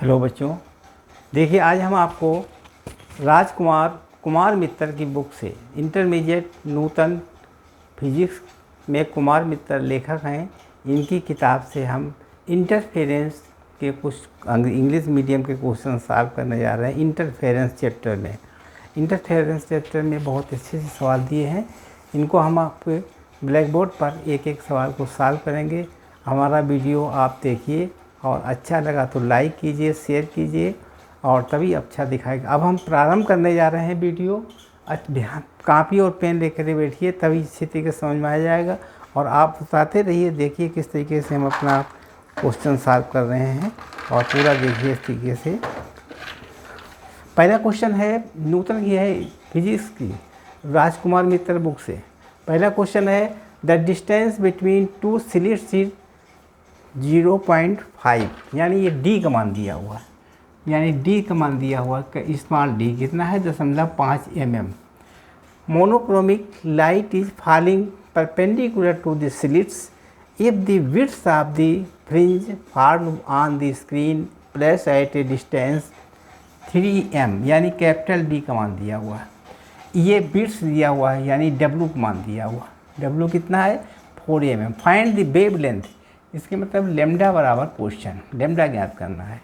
Hello बच्चों, देखिए आज हम आपको कुमार मित्तर की बुक से इंटरमीडिएट नूतन फिजिक्स में कुमार मित्तर लेखक हैं। इनकी किताब से हम इंटरफेरेंस के कुछ इंग्लिश मीडियम के क्वेश्चन सॉल्व करने जा रहे हैं। इंटरफेरेंस चैप्टर में बहुत अच्छे से सवाल दिए हैं। इनको हम आपके ब्लैक बोर्ड पर एक एक सवाल को सॉल्व करेंगे। हमारा वीडियो आप देखिए और अच्छा लगा तो लाइक कीजिए, शेयर कीजिए और तभी अच्छा दिखाएगा। अब हम प्रारंभ करने जा रहे हैं वीडियो। ध्यान, कापी और पेन लेकर बैठिए, तभी अच्छी तरीके से समझ में आ जाएगा। और आप बताते रहिए, देखिए किस तरीके से हम अपना क्वेश्चन सॉल्व कर रहे हैं और पूरा देखिए इस तरीके से। पहला क्वेश्चन है नूतन की, है फिजिक्स की, राजकुमार मित्तर बुक से। पहला क्वेश्चन है the distance between two slits is 0.5, यानी ये डी का मान दिया हुआ है, यानी डी का मान दिया हुआ है। स्मॉल डी कितना है? 0.5 mm। Monochromic light is falling perpendicular to the slits if the width of the fringe form on the screen place at a distance 3m, यानी कैपिटल डी का मान दिया हुआ है। ये बिट्स दिया हुआ है, यानी डब्लू का मान दिया हुआ। डब्लू कितना है? 4 mm। Find the wave length, इसके मतलब लेमडा बराबर क्वेश्चन, लेमडा ज्ञात करना है।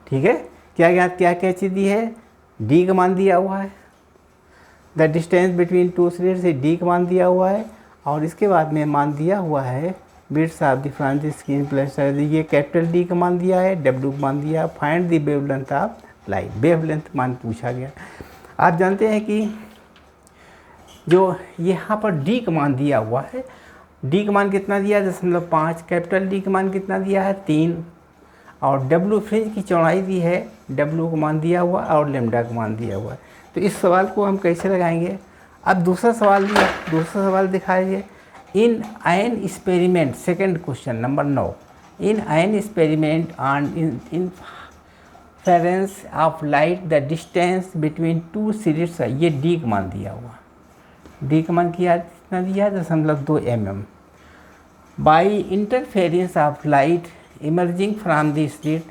ठीक है, क्या चीज़ दी है? डी का मान दिया हुआ है। The distance between two slits से डी का मान दिया हुआ है और इसके बाद में मान दिया हुआ है bits of the front screen plus, ये कैपिटल डी का मान दिया है, डब्ल्यू का मान दिया। Find the wavelength of light, wave length मान पूछा गया। आप जानते हैं कि जो यहाँ पर डी का मान दिया हुआ है, डी का मान कितना दिया है? 0.5। कैपिटल डी का मान कितना दिया है? 3। और डब्लू फ्रिंज की चौड़ाई दी है, डब्लू का मान दिया हुआ और लेमडा का मान दिया हुआ है। तो इस सवाल को हम कैसे लगाएंगे? अब दूसरा सवाल दिया, दूसरा सवाल दिखाइए। In ion experiment, second question number 9, in ion experiment on interference of light the distance between two slits, ये डी का मान दिया हुआ। डी का मान कितना दिया है? 0.2 mm। By interference of light emerging from the slit,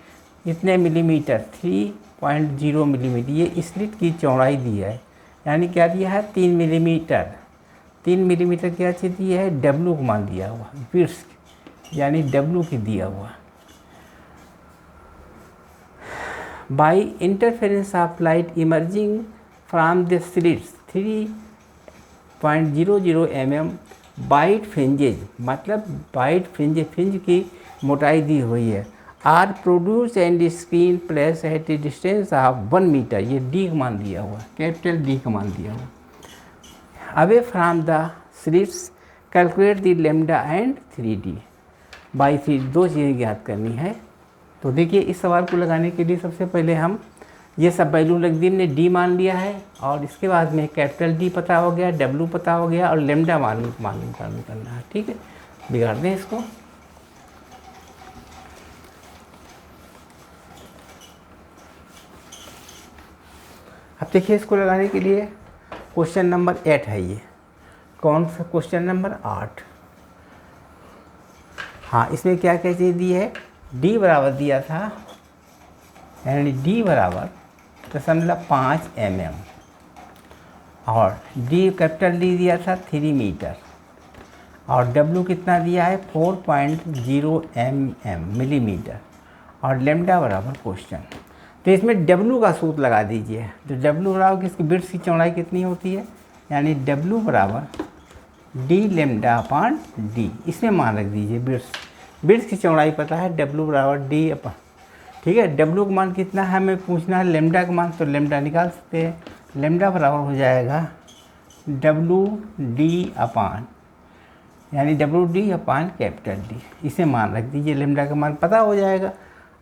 इतने मिलीमीटर? 3.0 मिलीमीटर। ये स्लिट की चौड़ाई दी है, यानी क्या दिया है? 3 मिलीमीटर। 3 मिलीमीटर क्या चीज़ दी है? डब्लू को मान दिया हुआ, बिट्स यानी डब्लू की दिया हुआ। By interference of light emerging from the slits 3.00 mm bright fringes, मतलब बाइट फ्रिंज की मोटाई दी हुई है, are produce and screen place at a distance of 1 metre. ये डी का मान दिया हुआ, कैपिटल डी का मान दिया हुआ। Away from the slits calculate the lambda and 3d by 3, दो चीज़ें ज्ञात करनी है। तो देखिए इस सवाल को लगाने के लिए सबसे पहले हम ये सब बैलून रख दी, ने डी मान लिया है और इसके बाद में कैपिटल डी पता हो गया, डब्लू पता हो गया और लेमडा मालूम करना है। ठीक है, बिगाड़ दें इसको। अब देखिए इसको लगाने के लिए क्वेश्चन नंबर 8 है। ये कौन सा क्वेश्चन? नंबर 8। हाँ, इसमें क्या क्या चीज़ दी है? डी बराबर दिया था, यानी डी बराबर 0.5 mm और डी कैपिटल डी दिया था 3 मीटर और डब्लू कितना दिया है? 4.0 mm मिलीमीटर और लेमडा बराबर क्वेश्चन। तो इसमें डब्लू का सूत्र लगा दीजिए। तो डब्लू बराबर किसकी? बिट्स की चौड़ाई कितनी होती है, यानी डब्लू बराबर डी लेमडा अपॉन डी। इसमें मान रख दीजिए बिट्स की चौड़ाई पता है, डब्लू बराबर डी अपॉन। ठीक है, डब्लू का मान कितना है हमें पूछना है, लेमडा का मान, तो लेमडा निकाल सकते हैं। लेमडा बराबर हो जाएगा डब्लू डी अपान, यानी डब्लू डी अपान कैपिटल डी। इसे मान रख दीजिए, लेमडा का मान पता हो जाएगा।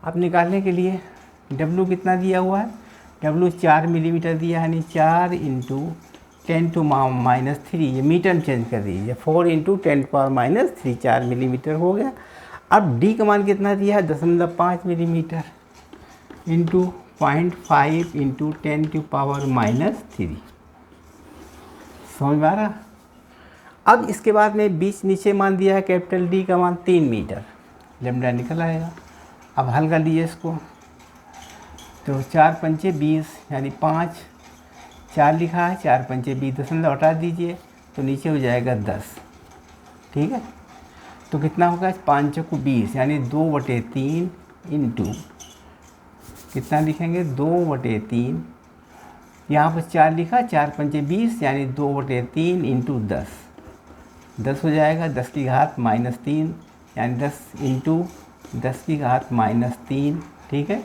अब निकालने के लिए डब्लू कितना दिया हुआ है? डब्लू 4 मिलीमीटर दिया है, यानी 4 × 10⁻³ ये मीटर में चेंज कर दीजिए, 4 × 10⁻³ 4 मिलीमीटर हो गया। अब डी का मान कितना दिया है? 0.5 मिलीमीटर इंटू 0.5 × 10⁻³ समझ में आ रहा? अब इसके बाद में बीच नीचे मान दिया है कैपिटल डी का मान 3 मीटर, लेमडा निकल आएगा। अब हल कर लीजिए इसको। तो 4 पंचे 20 यानी 5, 4 लिखा है, 4 पंचे 20 दशमलव हटा दीजिए तो नीचे हो जाएगा 10। ठीक है, तो कितना होगा 5 चौको 20 यानी 2/3 इंटू कितना लिखेंगे 2/3, यहाँ पर 4 लिखा, 4 पंचे 20 यानी 2/3 इंटू 10 हो जाएगा 10 की घात -3 यानी 10 इंटू 10 की घात -3। ठीक है,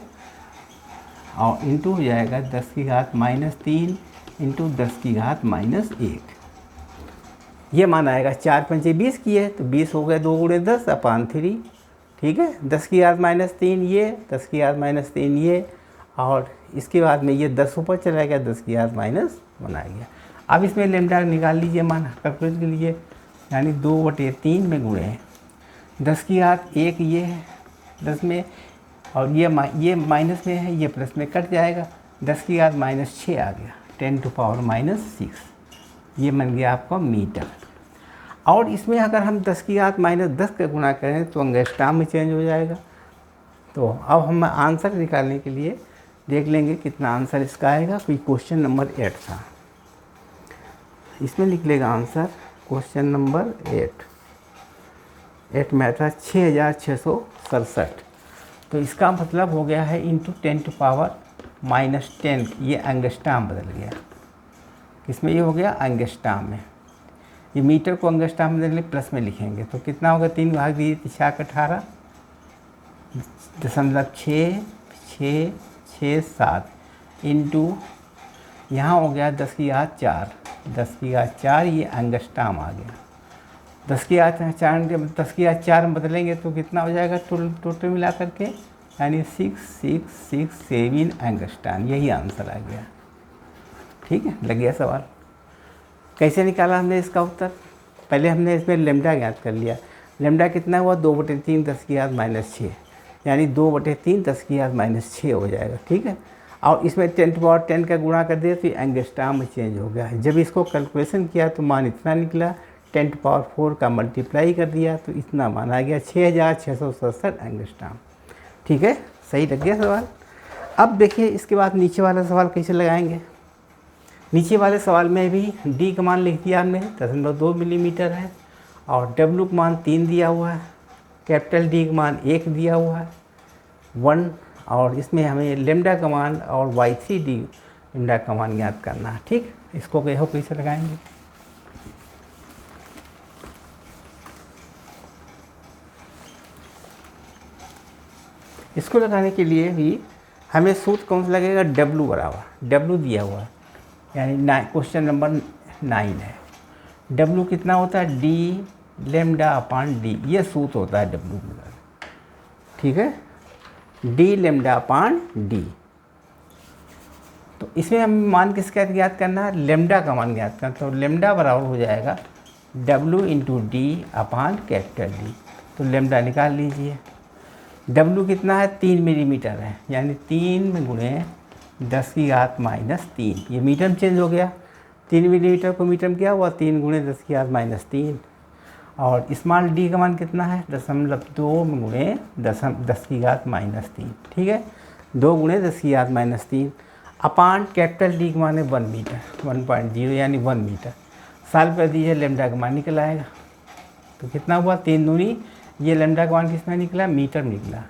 और इंटू हो जाएगा 10 की घात -3 इंटू 10 की घात -1। ये मान आएगा 4 पंचे 20 की है तो 20 हो गए 2 गुणे 10/3। ठीक है, 10 की घात -3 ये, 10 की घात -3 ये, और इसके बाद में ये 10 ऊपर चला गया, 10 की घात -1 आ गया। अब इसमें लेमडा निकाल लीजिए मान कैलकुलेट के लिए, यानी 2/3 में गुणे 10 की घात 1 ये है 10 में, और ये माइनस में है, ये प्लस में कट जाएगा, 10 की घात -6 आ गया, 10⁻⁻6। ये बन गया आपका मीटर। और इसमें अगर हम 10 की घात -10 का गुणा करें तो एंगस्ट्राम में चेंज हो जाएगा। तो अब हम आंसर निकालने के लिए देख लेंगे कितना आंसर इसका आएगा। कोई क्वेश्चन नंबर 8 था, इसमें लिख लेगा आंसर क्वेश्चन नंबर 8 में था 6667। तो इसका मतलब हो गया है इंटू 10⁻⁻10, ये एंगस्ट्राम बदल गया। किसमें ये हो गया एंगस्ट्राम में। ये मीटर को एंगस्ट्राम में बदलने प्लस में लिखेंगे तो कितना होगा 3 भाग दिए 18 .667 इंटू यहाँ हो गया 10 की घात 4, 10 की घात 4 ये एंगस्ट्राम आ गया। 10 की घात 4 में बदलेंगे तो कितना हो जाएगा टोटल मिला करके, यानी 6667 एंगस्ट्राम। यही आंसर आ गया। ठीक है, लग गया सवाल। कैसे निकाला हमने इसका उत्तर? पहले हमने इसमें लेमडा ज्ञात कर लिया। लेमडा कितना हुआ 2/3 10 की घात -6, यानी 2/3 10 की घात -6 हो जाएगा। ठीक है, और इसमें 10⁻10 का गुणा कर दिया तो एंगस्ट्राम में चेंज हो गया। जब इसको कैलकुलेशन किया तो मान इतना निकला, 10⁻4 का मल्टीप्लाई कर दिया तो इतना मान आ गया 6667 एंगस्ट्राम। ठीक है, सही लग गया सवाल। अब देखिए इसके बाद नीचे वाला सवाल कैसे लगाएंगे। नीचे वाले सवाल में भी डी का मान लिख दिया हमने 0.2 मिलीमीटर है, और डब्ल्यू का मान 3 दिया हुआ है, कैपिटल डी का मान 1 दिया हुआ है 1, और इसमें हमें लेमडा का मान और y3d लेमडा का मान ज्ञात करना है। ठीक, इसको कैसे लगाएंगे। इसको लगाने के लिए भी हमें सूत्र कौन सा लगेगा, डब्ल्यू बराबर, डब्ल्यू दिया हुआ है, यानी क्वेश्चन नंबर 9 है। डब्ल्यू कितना होता है डी लेमडा/डी, ये सूत्र होता है डब्ल्यू का। ठीक है, डी लेमडा/डी। तो इसमें हम मान किसका ज्ञात करना है, लेमडा का मान ज्ञात करना। तो लेमडा बराबर हो जाएगा डब्ल्यू इंटू डी अपान कैपिटल डी। तो लेमडा निकाल लीजिए। डब्ल्यू कितना है 3 मिलीमीटर है, यानी 3 में गुणे 10 की घात -3, ये मीटर में चेंज हो गया। 3 मिलीमीटर को मीटर में क्या हुआ 3 गुणे 10 की घात -3। और स्मॉल डी का मान कितना है 0.2 में गुणे 10 की घात -3। ठीक है, 2 गुणे 10 की घात -3 अपान कैपिटल डी का मान है 1 मीटर, 1.0 यानी 1 मीटर। साल कर दीजिए, लेमडा का मान निकल आएगा। तो कितना हुआ 3 दूनी, ये लेमडा का मान किसमें निकला मीटर में निकला।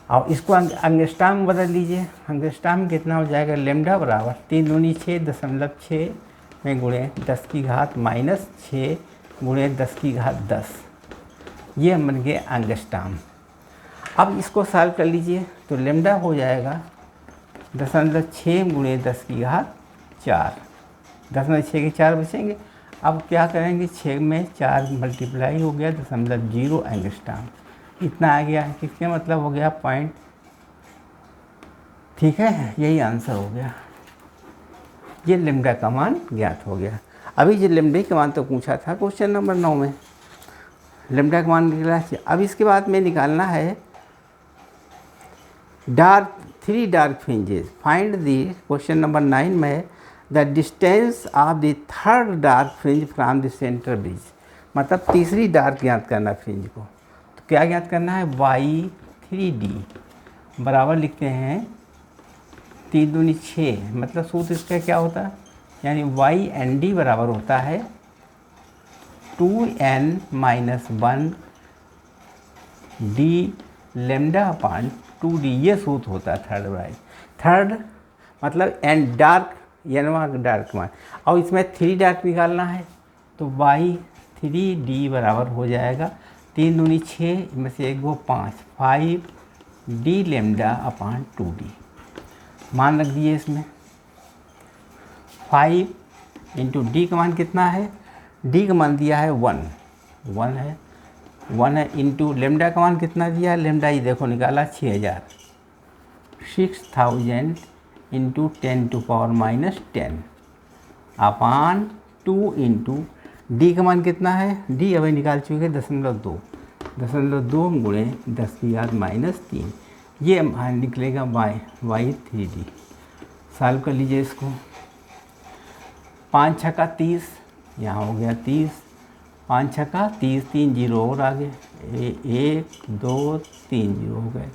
और इसको एंगस्ट्राम में बदल लीजिए। एंगस्ट्राम में कितना हो जाएगा, लेमडा बराबर 3 दूनी 6.6 में गुणे 10 की घात -6 गुणे 10 की घात 10, ये बन गए एंगस्ट्राम। अब इसको सॉल्व कर लीजिए तो लेमडा हो जाएगा 0.6 गुणे 10 की घात 4, 0.6 के 4 बचेंगे। अब क्या करेंगे, 6 में 4 मल्टीप्लाई हो गया 0.0 एंगस्ट्राम, इतना आ गया। किसके मतलब हो गया पॉइंट। ठीक है, यही आंसर हो गया। ये लेमडा का मान ज्ञात हो गया। अभी जो लेमडा का मान तो पूछा था क्वेश्चन नंबर 9 में, लेमडा का मान निकला। अब इसके बाद में निकालना है three dark fringes. Find the question number 9 में the distance of the third dark fringe from the centre bridge, मतलब तीसरी डार्क ज्ञात करना फ्रिंज को। तो क्या ज्ञात करना है y3d बराबर लिखते हैं 3 दूनी 6, मतलब सूत्र इसका क्या होता है, यानी वाई एन डी बराबर होता है 2n - 1 डी लेमडा अपान 2d, ये सूत्र होता है थर्ड वाई। थर्ड मतलब एन डार्क, एनवा डार्क मान, और इसमें 3 डार्क निकालना है तो वाई 3d बराबर हो जाएगा 3 दूनी 6 में से 1 2 5 डी लेमडा अपान 2d। मान रख दिए इसमें 5 इंटू डी का मान कितना है, डी का मान दिया है 1 है इंटू लेमडा का मान कितना दिया है, लेमडा ये देखो निकाला 6000 इंटू 10⁻⁻10 अपान 2 इंटू डी का मान कितना है, डी अभी निकाल चुके 0.2 गुणे 10⁻³ ये निकलेगा वाई 3d। सॉल्व कर लीजिए इसको। 5 छक्का 30, यहाँ हो गया 30, 5 छक्का 30, 3 जीरो और आगे 1 2 3 जीरो हो गए।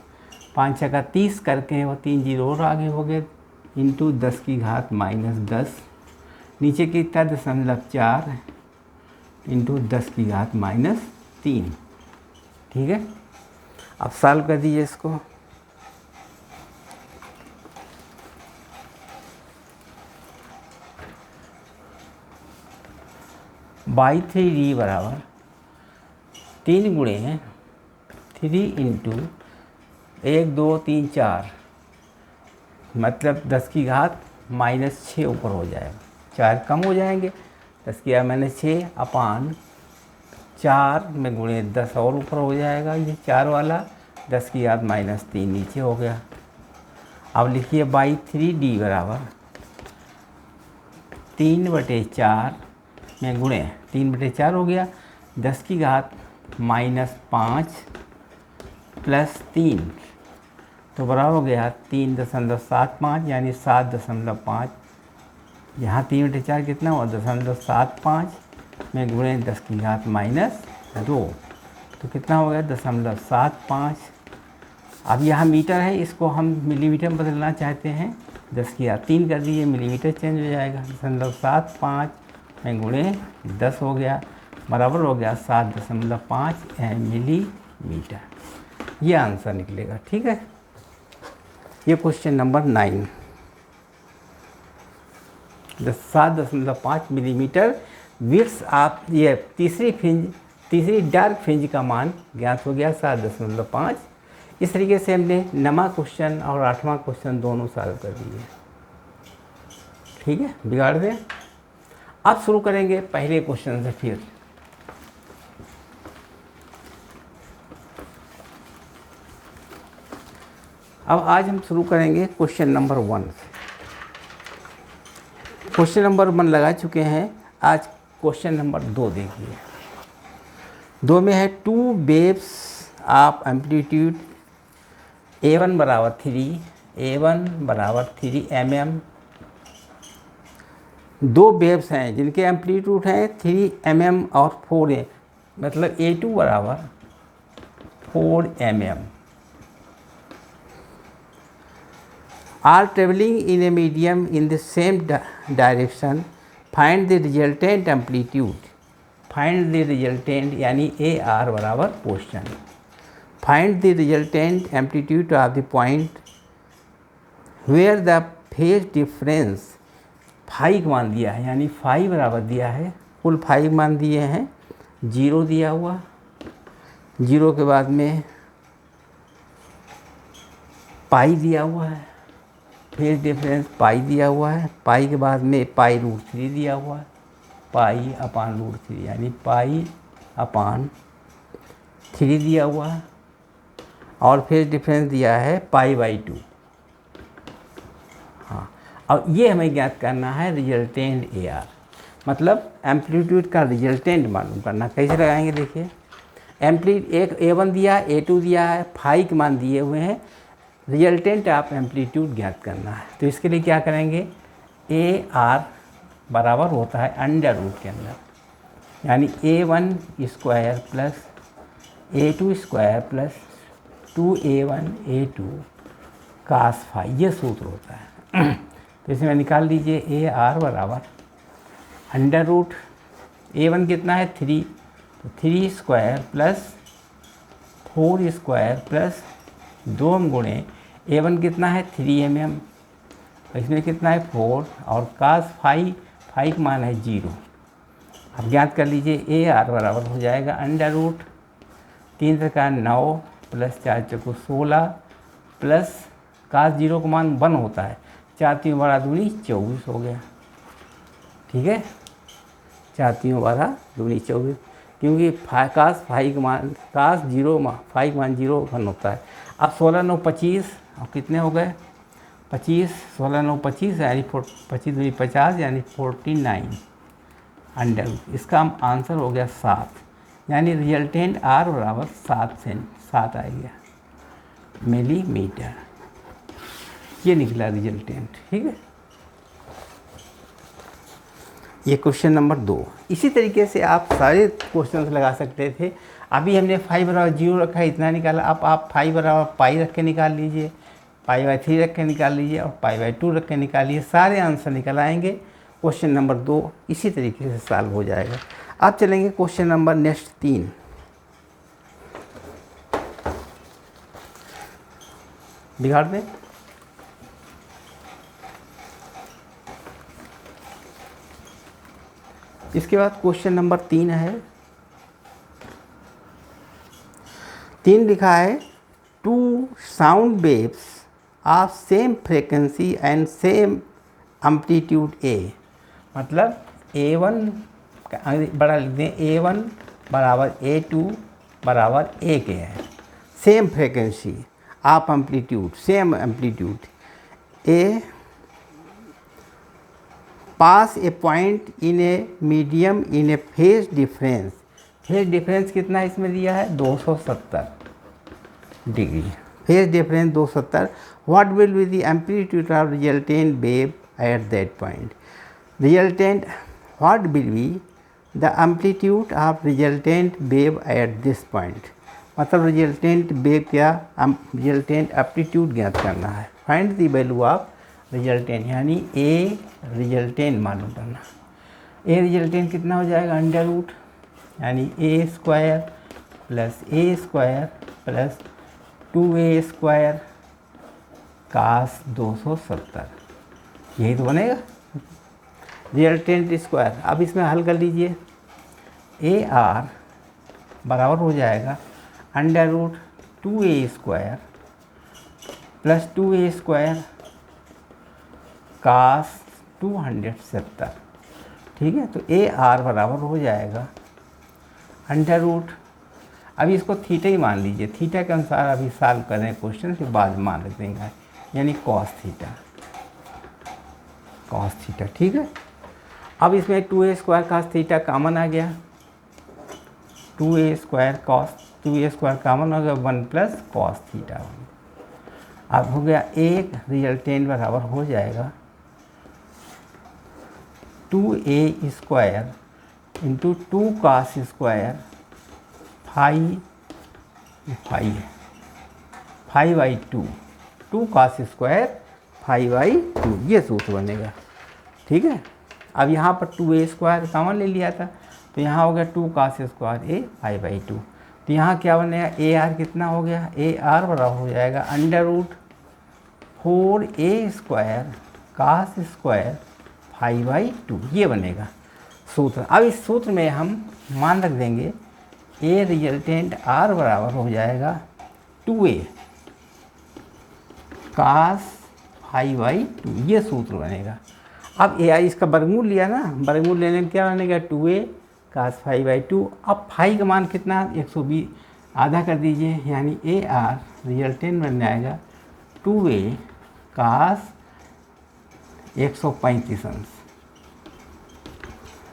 5 छक्का 30 करके वो 3 जीरो और आगे हो गए, इंटू 10⁻⁻10, नीचे कितना 0.4 इंटू 10⁻⁻3। ठीक है, अब सॉल्व कर दीजिए इसको। बाई 3d बराबर 3 गुणे 3 इंटू 1 2 3 4, मतलब 10⁻⁻6 ऊपर हो जाएगा, 4 कम हो जाएंगे, 10⁻⁻6 अपान 4 में गुणे 10 और ऊपर हो जाएगा, ये 4 वाला 10⁻⁻3 नीचे हो गया। अब लिखिए बाई 3d बराबर 3/4 में गुणे 3/4 हो गया, 10⁻⁻5 प्लस 3 तो बराबर हो गया 3.75, यानी 7.5। यहाँ 3/4 कितना हुआ 0.75 में गुणे 10⁻⁻2 तो कितना हो गया 0.75। अब यहाँ मीटर है, इसको हम मिलीमीटर में बदलना चाहते हैं, 10⁻³ कर दिए, मिलीमीटर चेंज हो जाएगा, 0.75 में गुणे 10 हो गया, बराबर हो गया 7.5 मिलीमीटर। ये आंसर निकलेगा। ठीक है, ये क्वेश्चन नंबर 9। 7.5 मिलीमीटर विड्थ आप, ये तीसरी डार्क फ्रिंज का मान ज्ञात हो गया 7.5। इस तरीके से हमने 9वां क्वेश्चन और 8वां क्वेश्चन दोनों सॉल्व कर दिए। ठीक है, बिगाड़ दें। अब शुरू करेंगे पहले क्वेश्चन से। फिर अब आज हम शुरू करेंगे क्वेश्चन नंबर 1 से। क्वेश्चन नंबर 1 लगा चुके हैं, आज क्वेश्चन नंबर 2 देखिए। 2 में है 2 वेव्स ऑफ एम्पलीट्यूड A1 बराबर 3 mm। 2 वेव्स हैं जिनके एम्पलीट्यूड हैं 3 mm और 4 है, मतलब A2 बराबर 4 mm are traveling in a medium in the same direction. Find the resultant amplitude. Find the resultant यानी AR बराबर position. Find the resultant amplitude of the point where the phase difference 5 मान दिया है, यानी 5 बराबर दिया है, कुल 5 मान दिए हैं, 0 दिया हुआ, 0 के बाद में पाई दिया हुआ है, फेज डिफरेंस पाई दिया हुआ है, पाई के बाद में पाई√3 दिया हुआ है, पाई अपान √3 यानी पाई अपान 3 दिया हुआ है, और फेज डिफरेंस दिया है पाई/2। हाँ, अब ये हमें ज्ञात करना है रिजल्टेंट AR, मतलब एम्पलीट्यूड का रिजल्टेंट मालूम करना। कैसे लगाएंगे देखिए, एक A1 दिया है, A2 दिया है, 5 के मान दिए हुए हैं, रिजल्टेंट ऑफ एम्पलीट्यूड ज्ञात करना है। तो इसके लिए क्या करेंगे, AR बराबर होता है अंडर रूट के अंदर, यानी A1 square plus A2 square plus 2A1 A2 cos φ, ये सूत्र होता है। तो इसमें निकाल लीजिए ए आर बराबर अंडर रूट A1 कितना है 3, तो 3 स्क्वायर प्लस 4 स्क्वायर प्लस 2 गुणे A1 कितना है 3 mm, इसमें कितना है 4 और cos फाई का मान है 0। अब ज्ञात कर लीजिए ए आर बराबर हो जाएगा अंडर रूट 3 का 9 प्लस 4 चौको 16 प्लस cos 0 का मान 1 होता है, 4 3 12 दूनी 24 हो गया। ठीक है, 4 3 12 दूनी 24, क्योंकि cos फाई का मान cos 0 फाई का मान 0 1 होता है। अब 16 9 25 और कितने हो गए 25, 16 9 25 यानी 25 दूनी 50 यानी 49 अंडर। इसका आंसर हो गया 7, यानी रिजल्टेंट आर बराबर 7 आ गया मिलीमीटर। ये निकला रिजल्टेंट। ठीक है, ये क्वेश्चन नंबर 2। इसी तरीके से आप सारे क्वेश्चंस लगा सकते थे। अभी हमने फाई बराबर 0 रखा है, इतना निकाला। अब आप फाई बराबर पाई रख के निकाल लीजिए, पाई बाई 3 रख के निकाल लीजिए और पाई बाई 2 रख के निकालिए, सारे आंसर निकल आएंगे। क्वेश्चन नंबर 2 इसी तरीके से सॉल्व हो जाएगा। अब चलेंगे क्वेश्चन नंबर नेक्स्ट 3। बिगाड़ दें। इसके बाद क्वेश्चन नंबर 3 है। 3 लिखा है 2 sound waves of same frequency and same amplitude a, मतलब A1 बड़ा लिख दें, A1 बराबर A2 बराबर A के है। Same frequency of amplitude, same amplitude A pass A point in a medium in A phase difference. Phase difference कितना इसमें दिया है 270 degree. Phase difference 270। What will be the amplitude of resultant wave at that point. Resultant what will be the amplitude of resultant wave at this point, मतलब resultant wave क्या, resultant amplitude ज्ञात करना है। Find the value of resultant, यानी ए resultant मालूम करना। ए resultant कितना हो जाएगा अंडर रूट, यानी ए स्क्वायर प्लस ए square plus 2a square cos 270, यही तो बनेगा रिजल्टेंट स्क्वायर। अब इसमें हल कर लीजिए। ए आर बराबर हो जाएगा under root 2a square plus 2a square cos 270। ठीक है, तो ए आर बराबर हो जाएगा अंडर रूट, अभी इसको थीटा ही मान लीजिए, थीटा के अनुसार अभी सॉल्व कर रहे हैं क्वेश्चन, फिर बाद में मान रख देंगे, यानी कॉस थीटा। ठीक है, अब इसमें 2a स्क्वायर कास थीटा कामन आ गया, 2a square cos 2a square कामन हो गया, 1 प्लस कॉस थीटा। अब हो गया एक रिजल्टेंट बराबर हो जाएगा 2a square into 2 cos square phi by 2 cos square phi by 2, ये सूत्र बनेगा। ठीक है, अब यहाँ पर 2a स्क्वायर कॉमन ले लिया था, तो यहाँ हो गया 2 cos square a phi by 2, तो यहाँ क्या बनेगा ए आर कितना हो गया, ए आर बराबर हो जाएगा under root 4a square cos square phi by 2, ये बनेगा सूत्र। अब इस सूत्र में हम मान रख देंगे ए रिजल्टेंट आर बराबर हो जाएगा 2a कास फाई बाई 2, ये सूत्र बनेगा। अब ए आई इसका वर्गमूल लिया ना, वर्गमूल लेने में क्या बनेगा 2a कास फाई बाई 2। अब फाई का मान कितना 120 आधा कर दीजिए, यानी ए आर रिजल्टेंट बन जाएगा 2a कास 135 अंश,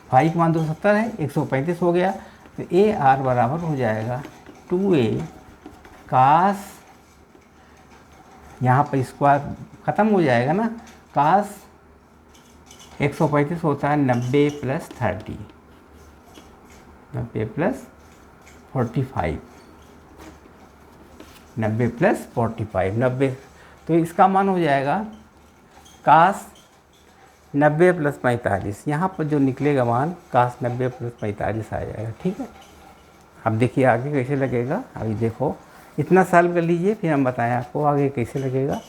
फाई का मान 270 है, 135 हो गया, तो ए आर बराबर हो जाएगा 2a कास, यहाँ पर स्क्वायर ख़त्म हो जाएगा ना, कास 135 होता है 90 प्लस 30, 90 प्लस 45, 90 प्लस 45, 90, तो इसका मान हो जाएगा कास 90 प्लस 45, यहाँ पर जो निकलेगा मान काश 90 प्लस 45 आ जाएगा। ठीक है, अब देखिए आगे कैसे लगेगा। अभी देखो इतना सॉल्व कर लीजिए, फिर हम बताएं आपको आगे कैसे लगेगा।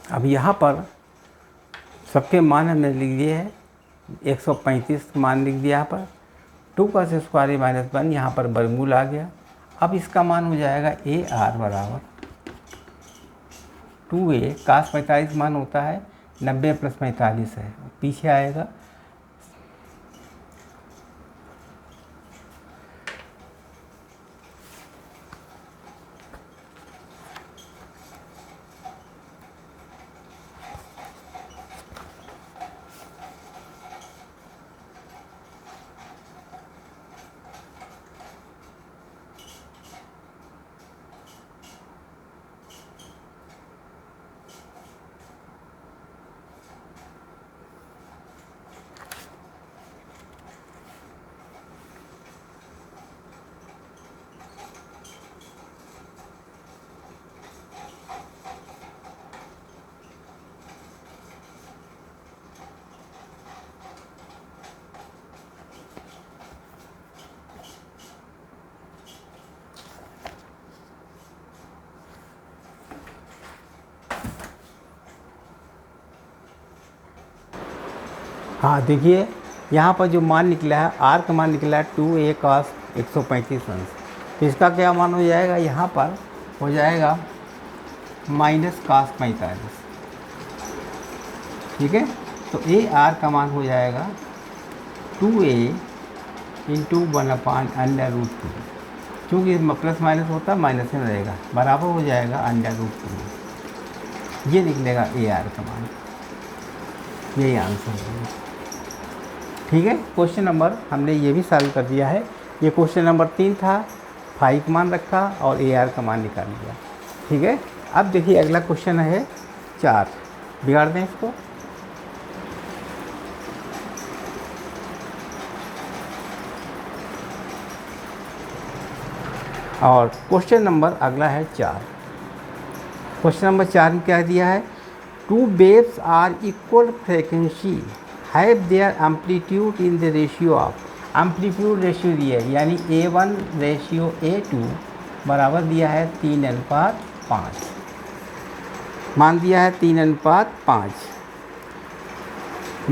अब यहाँ पर सबके मान हमने लिख दिए हैं, 135 मान लिख दिया यहाँ पर, 2 का स्क्वायर माइनस 1 यहाँ पर वर्गमूल आ गया। अब इसका मान हो जाएगा ए आर बराबर 2a काश 45 मान होता है 90 प्लस 45 है, पीछे आएगा हाँ देखिए यहाँ पर जो मान निकला है आर का मान निकला है 2a cos 135 अंश, तो इसका क्या मान हो जाएगा, यहाँ पर हो जाएगा माइनस cos 45। ठीक है, तो ए आर का मान हो जाएगा 2a इंटू 1/√2, क्योंकि प्लस माइनस होता है माइनस में रहेगा, बराबर हो जाएगा √2। ये निकलेगा ए आर का मान, यही आंसर है। ठीक है, क्वेश्चन नंबर हमने ये भी सॉल्व कर दिया है। ये क्वेश्चन नंबर 3 था, फाई का मान रखा और ए आर का मान निकाल लिया। ठीक है, अब देखिए अगला क्वेश्चन है 4, बिगाड़ दें इसको। और क्वेश्चन नंबर अगला है 4। क्वेश्चन नंबर 4 में क्या दिया है, 2 waves are equal frequency have their amplitude in the ratio of, amplitude ratio दिया है यानी A1 रेशियो A2 बराबर दिया है 3:5, मान दिया है 3:5।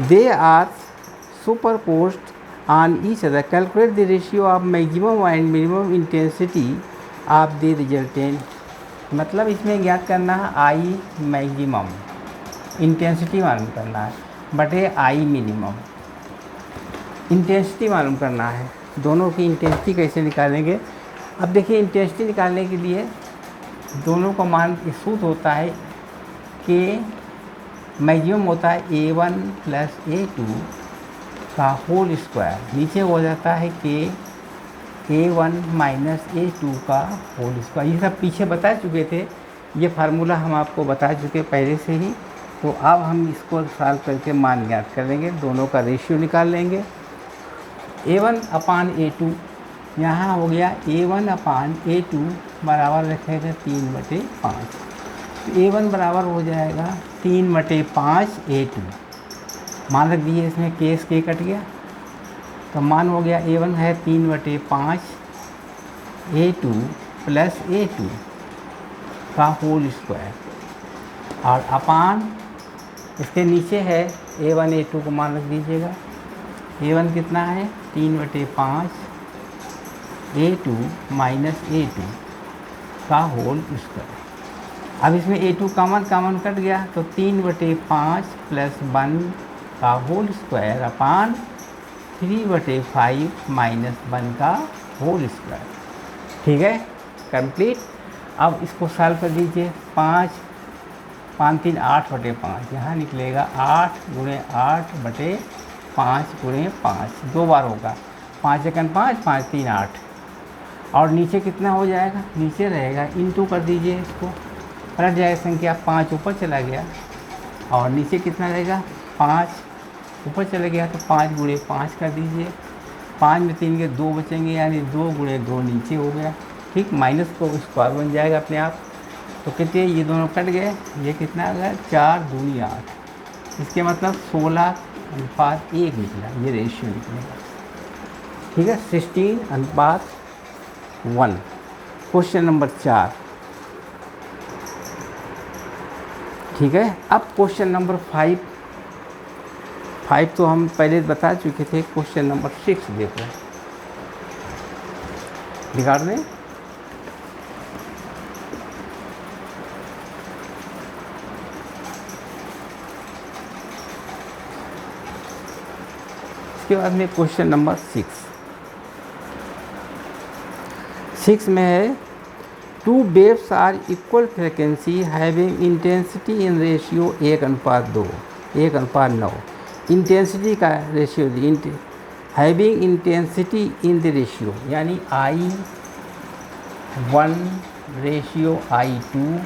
They are superposed on each other, calculate the ratio of maximum and minimum intensity of the resultant. मतलब इसमें ज्ञात करना है आई मैक्सिमम, इंटेंसिटी मालूम करना है बटे आई मिनिमम, इंटेंसिटी मालूम करना है। दोनों की इंटेंसिटी कैसे निकालेंगे, अब देखिए इंटेंसिटी निकालने के लिए दोनों का मान सूत्र होता है कि मैक्सिमम होता है A1 प्लस A2 का होल स्क्वायर, नीचे हो जाता है कि A1 माइनस A2 का होल स्क्वायर। ये सब पीछे बता चुके थे, ये फार्मूला हम आपको बता चुके पहले से ही। तो अब हम इसको सॉल्व करके मान ज्ञात कर लेंगे, दोनों का रेशियो निकाल लेंगे। A1 A2 यहाँ हो गया A1 A2 बराबर रखेगा 3/5, तो A1 बराबर हो जाएगा 3/5 A2। मान रख दिए, इसमें केस के कट गया तो मान हो गया A1 है 3/5 A2 प्लस A2 का होल स्क्वायर, और अपान इसके नीचे है A1 A2 को मान रख दीजिएगा। A1 कितना है 3/5 A2 माइनस A2 का होल स्क्वायर। अब इसमें A2 कॉमन कट गया तो 3/5 प्लस 1 का होल स्क्वायर अपान 3/5 - 1 का होल स्क्वायर। ठीक है, कंप्लीट। अब इसको सॉल्व कर दीजिए। 5 5 3 8/5, यहाँ निकलेगा 8 × 8/5 × 5, 2 बार होगा। 5 एकन 5, 5 3 8। और नीचे कितना हो जाएगा, नीचे रहेगा इंटू कर दीजिए, इसको पलट जाएगा संख्या। 5 ऊपर चला गया और नीचे कितना रहेगा, 5 ऊपर चला गया तो 5 × 5 कर दीजिए। 5 में 3 के 2 बचेंगे, यानी 2 × 2 नीचे हो गया। ठीक, माइनस को स्क्वायर बन जाएगा अपने आप। तो कितने, ये दोनों कट गए, ये कितना आ गया, 4 दूनी 8। इसके मतलब 16:1 निकला, ये रेशियो निकलेगा। ठीक है, 16:1। Question number 4। ठीक है, अब क्वेश्चन नंबर 5 तो हम पहले बता चुके थे। क्वेश्चन नंबर 6 देखो, दिखा दें। इसके बाद में क्वेश्चन नंबर 6 में है, 2 waves are equal frequency having intensity in ratio 1:2, 1:9। Intensity का ratio, having intensity in the ratio, यानी I1:I2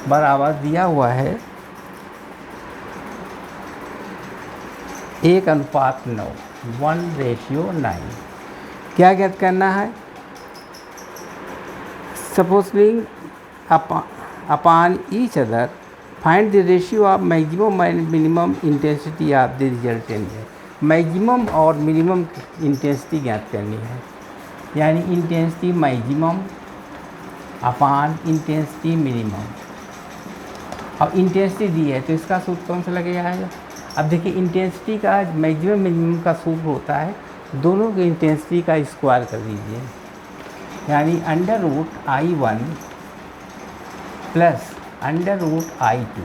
बराबर दिया हुआ है 1:9, 1:9। क्या ज्ञात करना है, supposing upon each other find the ratio of maximum and minimum intensity of the resultant. Maximum और मिनिमम इंटेंसिटी ज्ञात करनी है, यानी intensity maximum upon intensity minimum. अब इंटेंसिटी दी है तो इसका सूत्र कौन सा लगेगा। अब देखिए, इंटेंसिटी का मैक्सिमम मिनिमम का सूत्र होता है, दोनों की इंटेंसिटी का स्क्वायर कर दीजिए, यानी √I1 + √I2।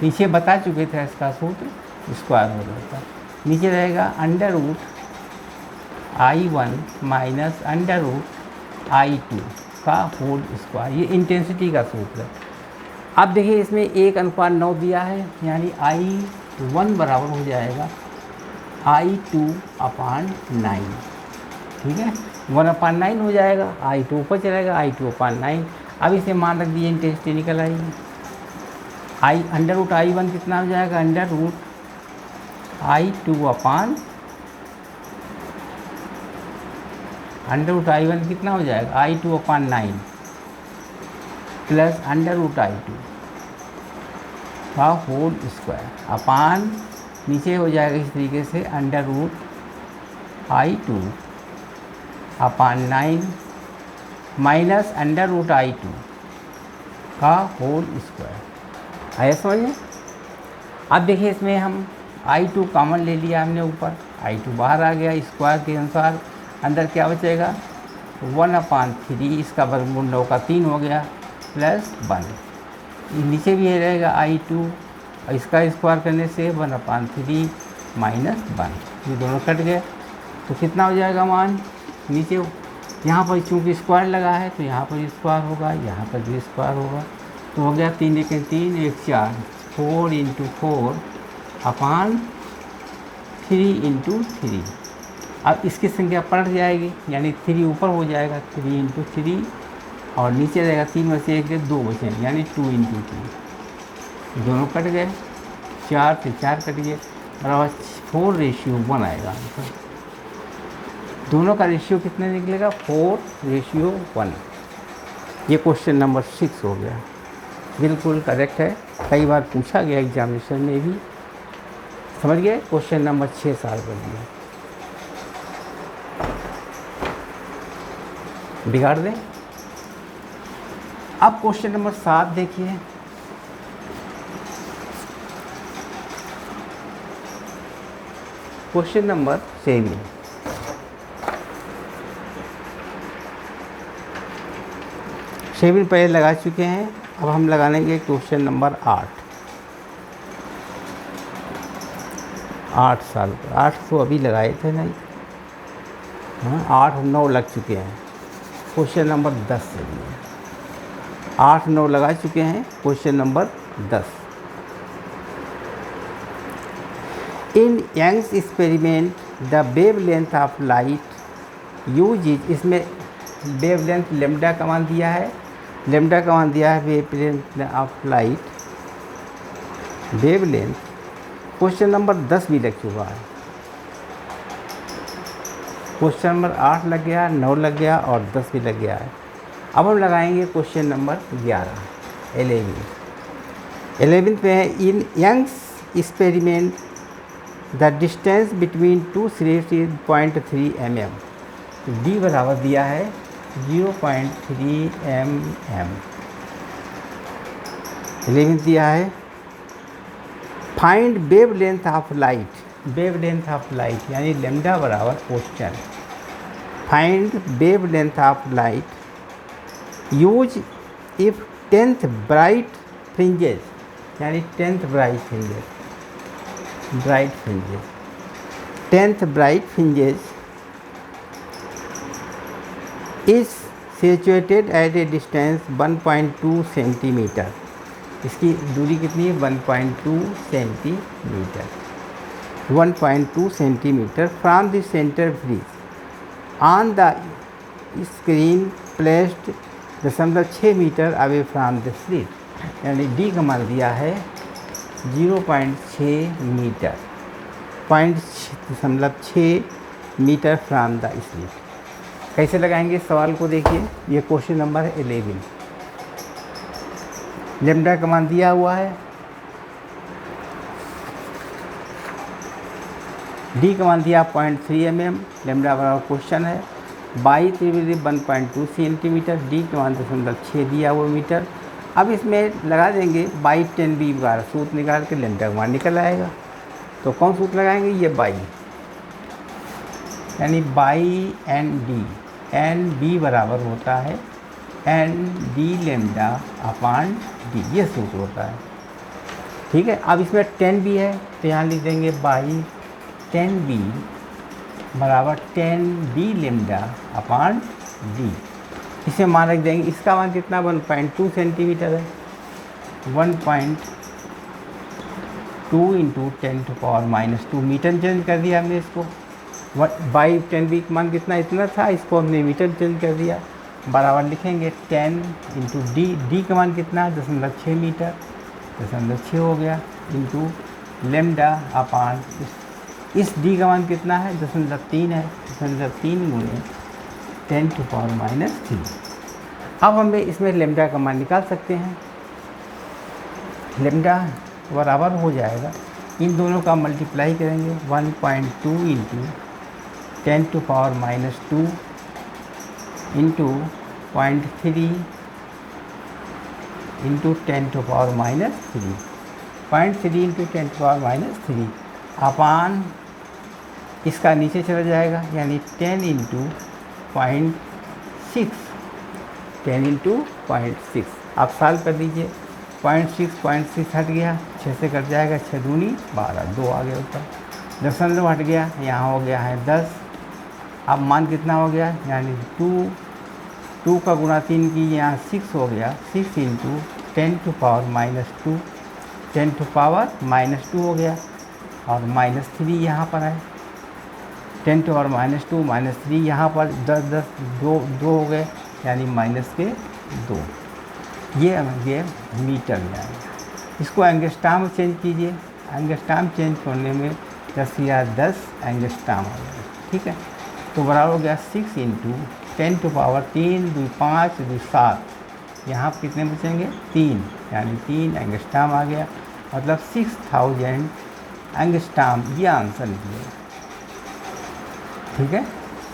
नीचे बता चुके थे इसका सूत्र, स्क्वायर हो जाता है। नीचे रहेगा √I1 - √I2 का होल स्क्वायर। ये इंटेंसिटी का सूत्र है। अब देखिए, इसमें 1:9 दिया है, यानी I1 बराबर हो जाएगा I2/9। ठीक है, 1/9 हो जाएगा, I2 ऊपर चलेगा, I2/9। अब इसे मान रख दिए, इंटेंसिटी निकल आएगी। √I1 कितना हो जाएगा, √I1 कितना हो जाएगा, I2/9 + √I2 का होल स्क्वायर अपान, नीचे हो जाएगा इस तरीके से √I2/9 माइनस √I2 का होल स्क्वायर। आया समझ में। अब देखिए, इसमें हम I2 कॉमन ले लिया हमने, ऊपर I2 बाहर आ गया, स्क्वायर के अनुसार अंदर क्या बचेगा, 1/3, इसका वर्गमूल 9 का 3 हो गया, +1। नीचे भी रहेगा I2, और इसका स्क्वायर करने से 1/3 - 1, ये दोनों कट गए। तो कितना हो जाएगा मान, नीचे यहाँ पर चूँकि स्क्वायर लगा है तो यहाँ पर स्क्वायर होगा, यहाँ पर भी स्क्वायर होगा। तो हो गया 3 × 3 = 4, 4 × 4/3 × 3। अब इसकी संख्या पलट जाएगी, यानी 3 ऊपर हो जाएगा, 3 × 3, और नीचे रहेगा 3 में से 1 2 बचेंगे, यानी 2 × 2। दोनों कट गए, 4 से 4 कट गए, बराबर 4:1 आएगा। दोनों का रेशियो कितना निकलेगा, 4:1। ये क्वेश्चन नंबर 6 हो गया, बिल्कुल करेक्ट है। कई बार पूछा गया एग्जामिनेशन में भी, समझ गए। क्वेश्चन नंबर 6 सॉल्व कर दिया, बिगाड़ दें। अब क्वेश्चन नंबर 7 देखिए। क्वेश्चन नंबर 7 पहले लगा चुके हैं, अब हम लगाएंगे क्वेश्चन नंबर 8। 8 साल, 8 तो अभी लगाए थे नहीं, हाँ 8 9 लग चुके हैं। क्वेश्चन नंबर 10 से लिए 8 9 लगा चुके हैं। Question number 10, in Young's experiment the wavelength of light used is, इसमें वेव लेंथ लेमडा का मान दिया है, लेमडा का मान दिया है wavelength of light, wavelength. Question number 10 भी लग चुका है, क्वेश्चन नंबर 8 लग गया, 9 लग गया और 10 भी लग गया है। अब हम लगाएंगे क्वेश्चन नंबर 11 11 पे है, in Young's experiment the distance between two slits is 0.3 mm, D बराबर दिया है 0.3 mm। 11 दिया है, find wavelength of light, wavelength of light यानी लेमडा बराबर question, find wavelength of light used if 10th bright fringes, यानी 10th bright fringes, bright fringes 10th bright fringes is situated at a distance 1.2 centimetre, इसकी दूरी कितनी है 1.2 centimetre, 1.2 centimetre from the centre fringe on the screen placed 0.6 metre away from the slit, यानी D का मान दिया है 0.6 metre, 0.6 metre from the slit. कैसे लगाएंगे इस सवाल को देखिए, ये क्वेश्चन नंबर 11, लेमडा का मान दिया हुआ है, डी का मान दिया 0.3 mm, लेमडा बराबर क्वेश्चन है, बाई त्रिभुज 1.2 सेंटीमीटर, डी का मान 0.6 दिया हुआ मीटर। अब इसमें लगा देंगे बाई 10b वगैरह, सूत्र निकाल के लेमडा का मान निकल आएगा। तो कौन सूत्र लगाएंगे, ये बाई, यानी by N D, N B बराबर होता है N D lambda upon D, ये सूत्र होता है। ठीक है, अब इसमें 10b है तो यहाँ लिख देंगे बाई 10b बराबर 10d लेमडा अपान डी, इसे मान रख देंगे। इसका मान कितना 1.2 सेंटीमीटर है, 1.2 इंटू 10⁻⁻² मीटर चेंज कर दिया हमने इसको, बाई 10b का मान कितना इतना था, इसको हमने मीटर चेंज कर दिया, बराबर लिखेंगे 10 इंटू डी, डी का मान कितना 0.6 मीटर, 0.6 हो गया, इंटू लेमडा अपान इस डी का मान कितना है 0.3 है, 0.3 गुणे 10⁻⁻3। अब हमें इसमें लेमडा का मान निकाल सकते हैं, लेमडा बराबर हो जाएगा, इन दोनों का मल्टीप्लाई करेंगे 1.2 इंटू 10⁻² इंटू 0.3 इंटू 10⁻3, 0.3 इंटू 10⁻3 अपान इसका नीचे चला जाएगा, यानी 10 इंटू 0.6, 10 इंटू 0.6, आप साल कर दीजिए, 0.6 हट गया, 6 से कट जाएगा, 6 दूनी 12, 2 आ गया ऊपर, दशमलव हट गया, यहाँ हो गया है 10। अब मान कितना हो गया, यानी 2 का गुणा 3 की, यहाँ 6 हो गया, 6 इंटू 10⁻², 10⁻² हो गया, और -3 यहाँ पर है, 10⁻², -3 यहाँ पर 10 2 हो गए, यानी -2, ये मीटर में आएगा। इसको एंगस्ट्राम में चेंज कीजिए, एंगस्ट्राम चेंज करने में 10 या 10 एंगस्ट्राम आ जाएगा। ठीक है, तो बराबर हो गया 6 इंटू 10⁻3, 2 5, 2 7, यहाँ पर कितने बचेंगे 3, यानी 3 एंगस्ट्राम आ गया, मतलब 6000 एंगस्ट्राम, ये आंसर निकलेगा। ठीक है,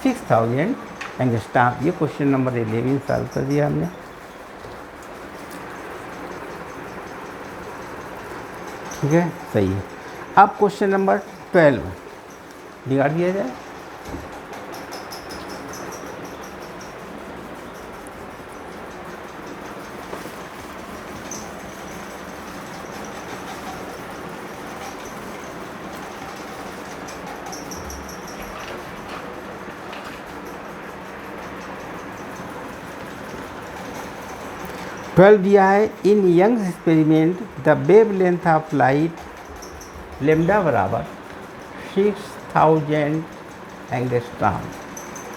6000 एंगस्ट्राम, ये क्वेश्चन नंबर 11 सॉल्व कर दिया हमने। ठीक है, सही है। अब क्वेश्चन नंबर 12 बिगाड़ दिया जाए। 12 दिया है, in Young's experiment the wavelength of light lambda बराबर 6000 एंगस्ट्रॉम।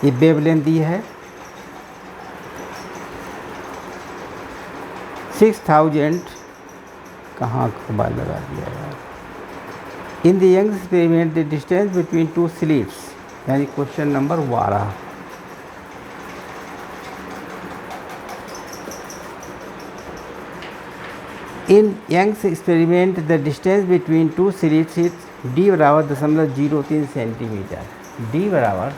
ये वेव लेंथ दी है 6000, कहाँ अखबार लगा दिया यार। In the Young's experiment the distance between two slits, यानी question number 12। In Young's experiment the distance between two slits is D बराबर 0.03 सेंटीमीटर। डी बराबर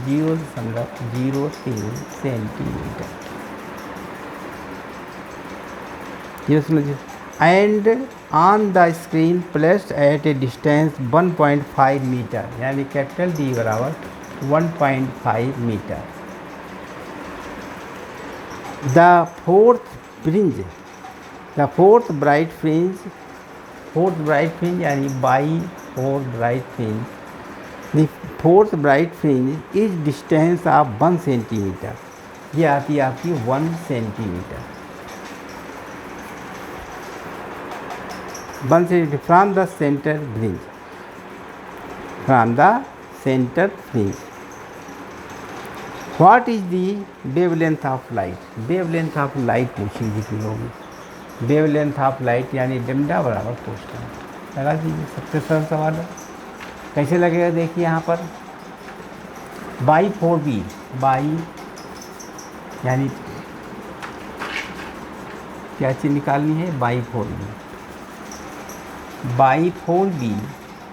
0.03 सेंटीमीटर, ये समझिए। And on the screen placed at a distance 1.5 metre, यानी capital D बराबर 1.5 metre. The fourth bright fringe यानी by fourth bright fringe, the fourth bright fringe is distance of 1 centimetre. ये आती है आपकी 1 centimetre. 1 centimetre from the centre fringe. What is the wavelength of light? Wavelength of light पूछी किसी लोग। Wavelength of light यानी lambda बराबर पूछते हैं, लगा दीजिए। सबसे सरल सवाल है, कैसे लगेगा देखिए यहाँ पर। बाई 4b, बाई यानी क्या चीज़ निकालनी है, बाई 4b। बाई 4b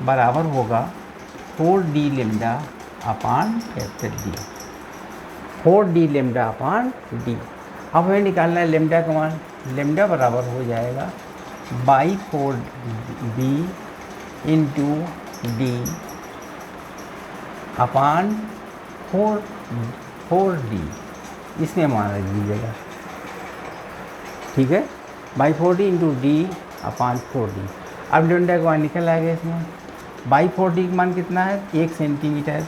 बराबर होगा 4d लेमडा अपान capital D, 4d lambda upon D. अब हमें निकालना है लेमडा का मान। लेमडा बराबर हो जाएगा by 4b into D upon 4d, इसमें मान रख दीजिएगा, ठीक है। By 4d into D upon 4d। अब लेमडा का मान निकल आएगा इसमें। बाई 4d का मान कितना है, 1 सेंटीमीटर,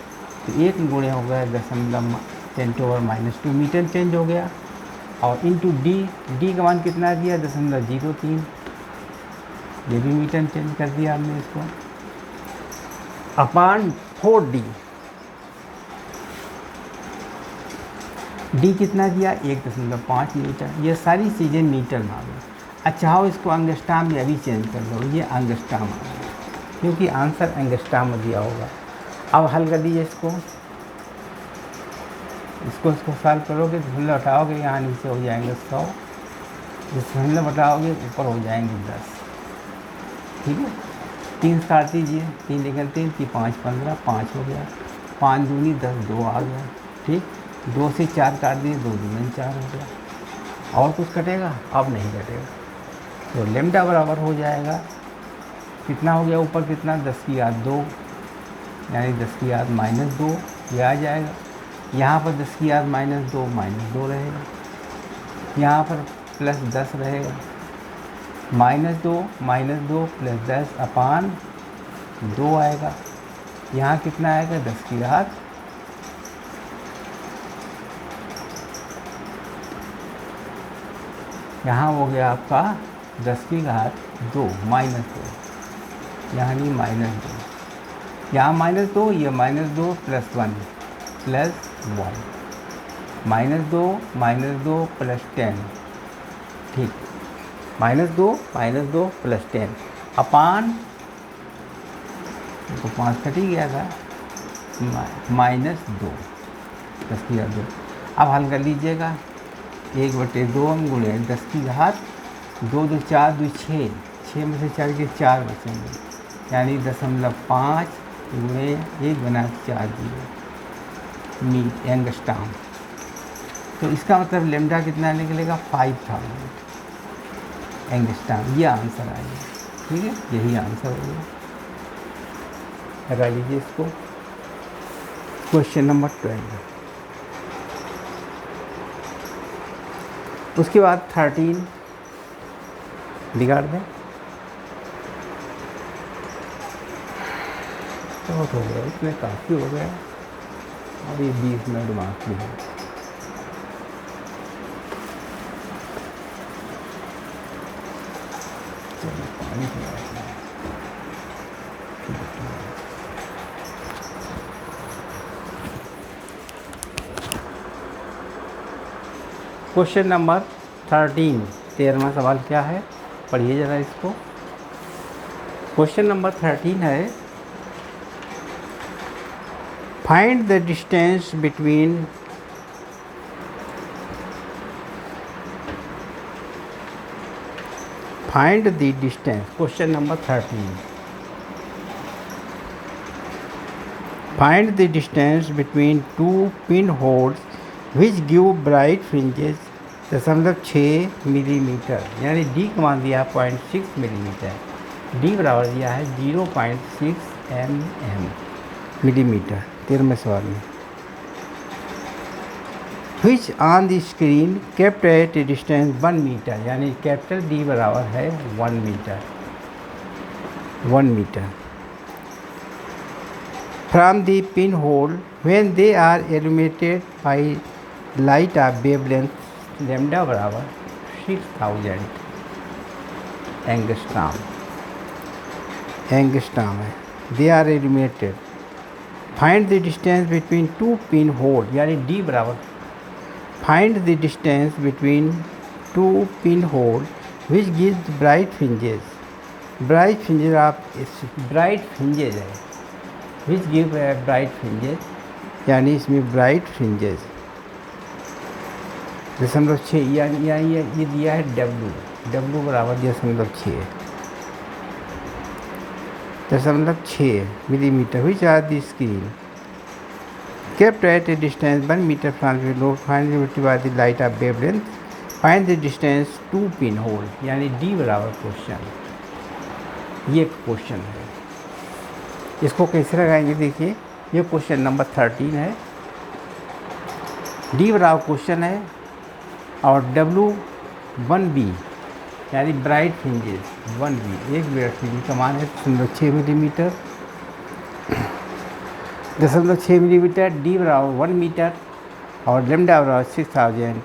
तो 1 गुणे हो गया 10⁻⁻², मीटर चेंज हो गया। और इंटू डी का मान कितना दिया, 0.03, ये भी मीटर चेंज कर दिया हमने इसको। अपान 4d, डी कितना दिया, 1.5 मीटर। ये सारी चीज़ें मीटर मांगे। अच्छा हो इसको एंगस्ट्रॉम में अभी चेंज कर दो, ये एंगस्ट्रॉम आ गया, क्योंकि आंसर एंगस्ट्रॉम में दिया होगा। अब हल कर दीजिए इसको सॉल्व करोगे तो दशमलव हटाओगे, यहाँ नीचे हो जाएंगे 100, दशमलव हटाओगे ऊपर हो जाएंगे 10, ठीक है। 3 काट दीजिए, 3 निकलते हैं, 5 15, 5 हो गया, 5 दूनी 10, 2 आ गया, ठीक। 2 से 4 काट दिए, 2 दूनी 4 हो गया। और कुछ कटेगा, अब नहीं कटेगा। तो लेमडा बराबर हो जाएगा, कितना हो गया ऊपर, कितना 10⁻², यानी 10⁻², ये आ जाएगा। यहाँ पर 10⁻², रहेगा, यहाँ पर +10 रहेगा, -2 + 10 अपान 2 आएगा। यहाँ कितना आएगा, 10⁻², यहाँ हो गया आपका 10⁻², -2, यहाँ नहीं -2, यहाँ -2, ये -2 + 1 +1, -2 + 10, ठीक, -2 + 10 अपान, तो 5 कट ही गया था, -2, 10⁻²। अब हल कर लीजिएगा, 1/2 गुणे 10⁻², 2 4 2 6, 6 में से 4 के 4 बचेंगे, यानी 0.5 गुणे 1 बना 4 एंगस्ट्रॉम। तो इसका मतलब लेमडा कितना निकलेगा, 5000 एंगस्ट्रॉम। ये आंसर आएगा, ठीक है, यही आंसर होगा। लगा लीजिए इसको। Question number 12। उसके बाद 13 बिगाड़ दें, बहुत हो गया, इसमें काफ़ी हो गया। अभी 20 मिनट बाकी है। चलो पानी पिलाते हैं। क्वेश्चन नंबर 13, 13वां सवाल क्या है, पढ़िए ज़रा इसको। क्वेश्चन नंबर 13 है, find the distance between find the distance. Question number 13, find the distance between two pin holes which give bright fringes 0.6 millimetre, यानी डी का मान दिया 0.6 मिलीमीटर, डी बराबर दिया है 0.6 मिलीमीटर। 13वें सवाल में, which on the screen kept at a distance 1 metre, यानी कैपिटल डी बराबर है 1 metre, 1 metre from the pin hole when they are illuminated by light of wavelength lambda बराबर 6000 एंगस्ट्रॉम है, they are illuminated। Find the distance between two pin hole, यानी D बराबर, find the distance between two pin hole which gives bright fringes, bright fringes of bright fringes है, which give bright fringes, यानी इसमें bright fringes 0.6, यानी ये दिया है W बराबर 0.6 millimetre, which are the screen kept at a distance 1 meter from the load, find the by the light of wavelength, find the distance to pin hole, यानी D बराबर question, ये question है। इसको कैसे लगाएंगे, देखिए ये क्वेश्चन नंबर 13 है, डी बराबर क्वेश्चन है और W1B यानी ब्राइट फ्रिंजेस 1B, एक ब्राइट फ्रिंज का मान है 0.6 मिलीमीटर, 0.6 मिलीमीटर, डी बराबर 1 मीटर और लैम्डा बराबर 6000।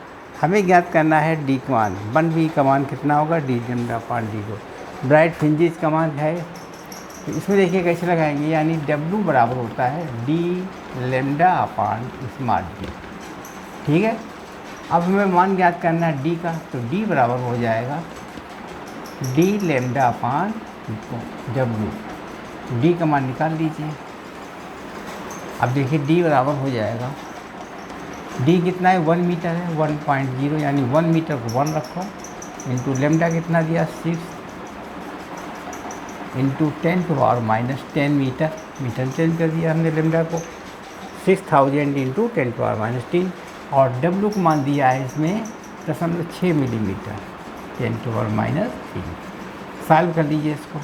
हमें ज्ञात करना है डी का मान, 1B का मान कितना होगा, डी लैम्डा अपान डी को, ब्राइट फ्रिंजेस का मान है। तो इसमें देखिए कैसे लगाएंगे, यानी W बराबर होता है डी लैम्डा अपान स्मॉल डी, ठीक है। अब हमें मान ज्ञात करना है डी का, तो डी बराबर हो जाएगा डी लैम्डा अपान W, डी का मान निकाल लीजिए। अब देखिए डी बराबर हो जाएगा, डी कितना है 1 मीटर है, 1.0 यानी 1 मीटर को 1 रखो, इंटू लैम्डा कितना दिया 6 इंटू 10⁻⁻10 मीटर, मीटर चेंज कर दिया हमने लैम्डा को, 6000 इंटू 10⁻10, और डब्लू को मान दिया है इसमें 0.6 मिलीमीटर, 10⁻3। सॉल्व कर लीजिए इसको,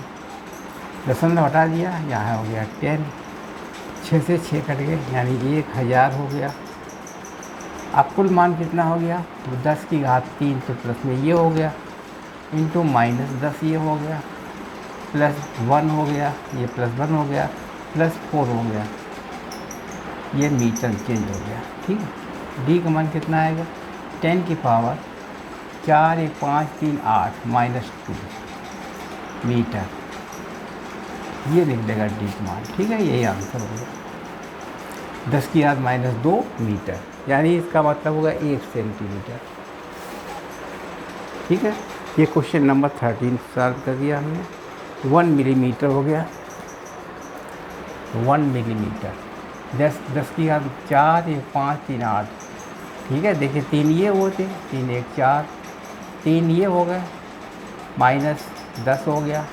दशमलव हटा दिया, यहाँ हो गया 10, 6 से 6 कट गए यानी 1000 हो गया। अब कुल मान कितना हो गया, 10 की घात 3, तो प्लस में ये हो गया, इंटू -10 ये हो गया, +1 हो गया, ये +1 हो गया, +4 हो गया, ये मीटर चेंज हो गया, ठीक है। डी का मान कितना आएगा, 10 की पावर 4 1 5 3 8 -2 मीटर, ये लिख देगा डी का मान, ठीक है, यही आंसर होगा। 10 की घात -2 मीटर, यानी इसका मतलब होगा 1 सेंटीमीटर, ठीक है। ये क्वेश्चन नंबर 13 सॉल्व कर दिया हमने। 1 मिलीमीटर हो गया, 1 मिलीमीटर, 10 की घात 4 1 5 3 8, ठीक है। देखिए 3 ये होते, 3 1 4, 3 ये हो गए, -10 हो गया,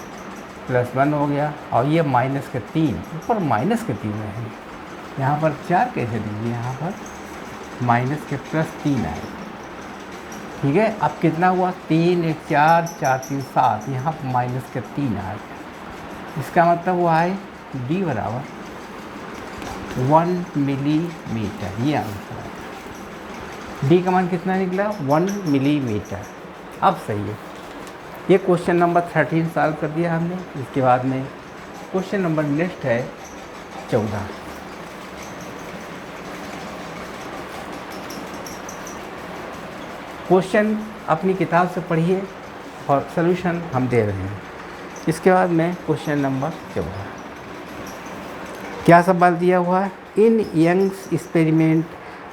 +1 हो गया, और ये -3, ऊपर -3 है, यहाँ पर 4 कैसे दीजिए, यहाँ पर -+3 आए, ठीक है। अब कितना हुआ, 3 1 4 4 3 7, यहाँ पर -3 आ गया, इसका मतलब हुआ है डी बराबर 1 मिलीमीटर, ये आंसर है। डी का मान कितना निकला, 1 मिलीमीटर। अब सही है, ये क्वेश्चन नंबर 13 सॉल्व कर दिया हमने। इसके बाद में क्वेश्चन नंबर नेक्स्ट है 14। क्वेश्चन अपनी किताब से पढ़िए और सॉल्यूशन हम दे रहे हैं। इसके बाद में क्वेश्चन नंबर 14, क्या सवाल दिया हुआ है? In Young's experiment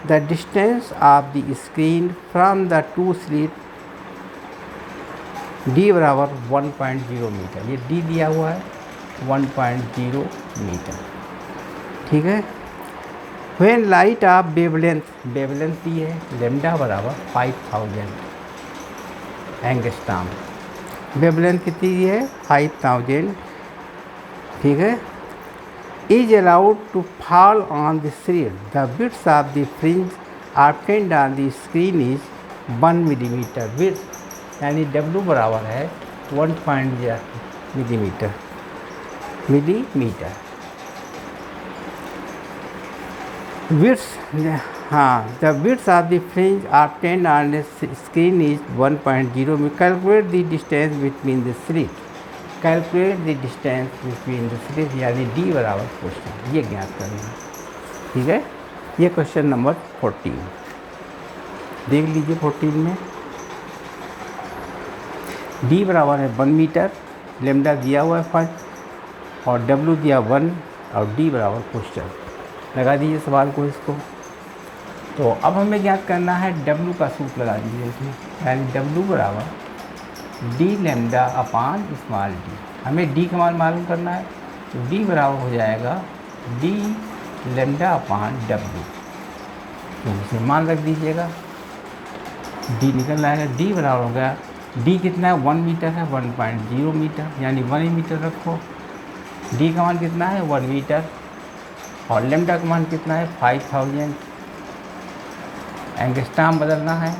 the distance of the screen from the two slit D बराबर 1.0 मीटर। ये डी दिया हुआ है 1.0 मीटर, ठीक है। व्हेन लाइट ऑफ वेवलेंथ दी है लेमडा बराबर 5000 एंगस्ट्रॉम। वेवलेंथ कितनी है? 5000, ठीक है। Is allowed to fall on the slit the width of the fringe obtained on the screen is 1 millimetre. Width यानी W बराबर है 1.0 मिलीमीटर। विड्थ, हाँ, the width of the fringe obtained on the screen is 1.0 में। Calculate the distance between the slit. Calculate the distance between the slit यानी D बराबर question, ये ज्ञात करना, ठीक है। ये क्वेश्चन नंबर 14 देख लीजिए। 14 में डी बराबर है 1 मीटर, लेमडा दिया हुआ है 5 और W दिया 1 और डी बराबर क्वेश्चन। लगा दीजिए सवाल को इसको। तो अब हमें ज्ञात करना है W का सूत्र लगा दीजिए इसमें, यानी W बराबर डी लेमडा अपान स्मॉल डी। हमें डी का मान मालूम करना है, तो डी बराबर हो जाएगा डी लेमडा अपान W। तो इसे मान रख दीजिएगा, डी निकल आएगा। डी बराबर हो गया, डी कितना है? 1 मीटर है, 1.0 मीटर यानी 1 मीटर रखो। डी का मान कितना है? 1 मीटर और लेमडा का मान कितना है? 5000। एंगस्ट्रॉम बदलना है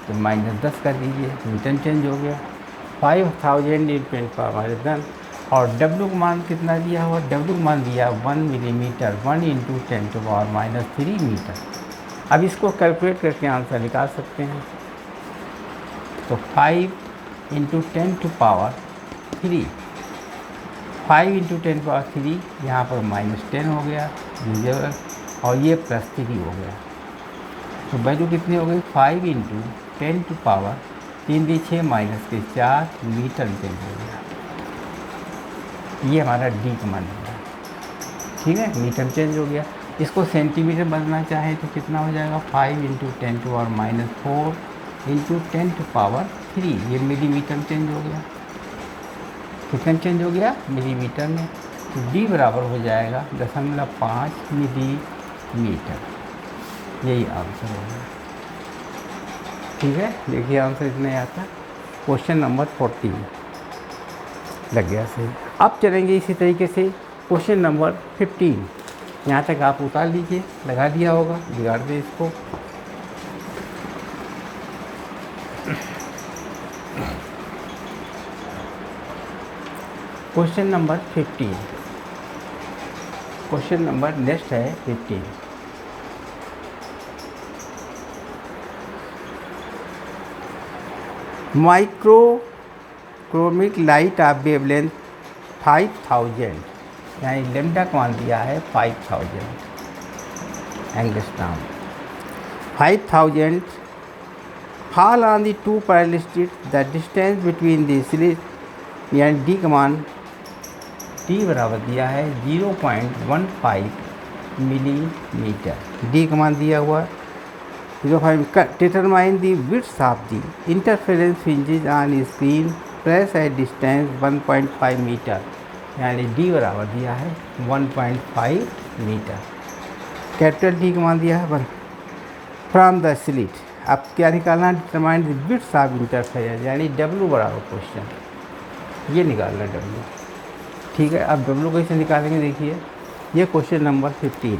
तो -10 कर दीजिए, मीटर चेंज हो गया। 5000 × 10 और W का मान कितना दिया हुआ? W का मान दिया 1 मिलीमीटर, 1 × 10⁻³ मीटर। अब इसको कैलकुलेट करके आंसर निकाल सकते हैं। तो 5 × 10⁻3, 5 × 10⁻3 यहाँ पर -10 हो गया और ये +3 हो गया। तो वैल्यू कितनी हो गई? 5 × 10⁻3 × 6 -4 मीटर चेंज हो गया। ये हमारा डी का मान हो गया, ठीक है। मीटर चेंज हो गया। इसको सेंटीमीटर बदलना चाहे तो कितना हो जाएगा? 5 × 10⁻⁴ × 10⁻3, ये मिलीमीटर चेंज हो गया। कितना चेंज हो गया? मिलीमीटर में। तो डी बराबर हो जाएगा 0.5 मिलीमीटर। यही आंसर होगा, ठीक है। देखिए आंसर इतना आता। क्वेश्चन नंबर 14 लग गया सही। अब चलेंगे इसी तरीके से क्वेश्चन नंबर 15। यहाँ तक आप उतार लीजिए, लगा दिया होगा, बिगाड़ दे इसको। Question number 15, question number next है 15। माइक्रोक्रोमिक लाइट ऑफ वेवलेंथ 5000 यानी लेमडा का मान दिया है 5000 angstrom. 5000 fall on the two parallel slit, the distance between the slit यानी डी का मान डी बराबर दिया है 0.15 मिलीमीटर। डी का मान दिया हुआ 0.5। Determine the width of the interference fringes on screen press at distance 1.5 metre यानी डी बराबर दिया है 1.5 मीटर। कैपिटल डी का मान दिया है 1 फ्रॉम द स्लिट। अब क्या निकालना? Determine the width of interference यानी W बराबर क्वेश्चन, ये निकालना W, ठीक है। अब W कैसे निकालेंगे देखिए। ये क्वेश्चन नंबर 15।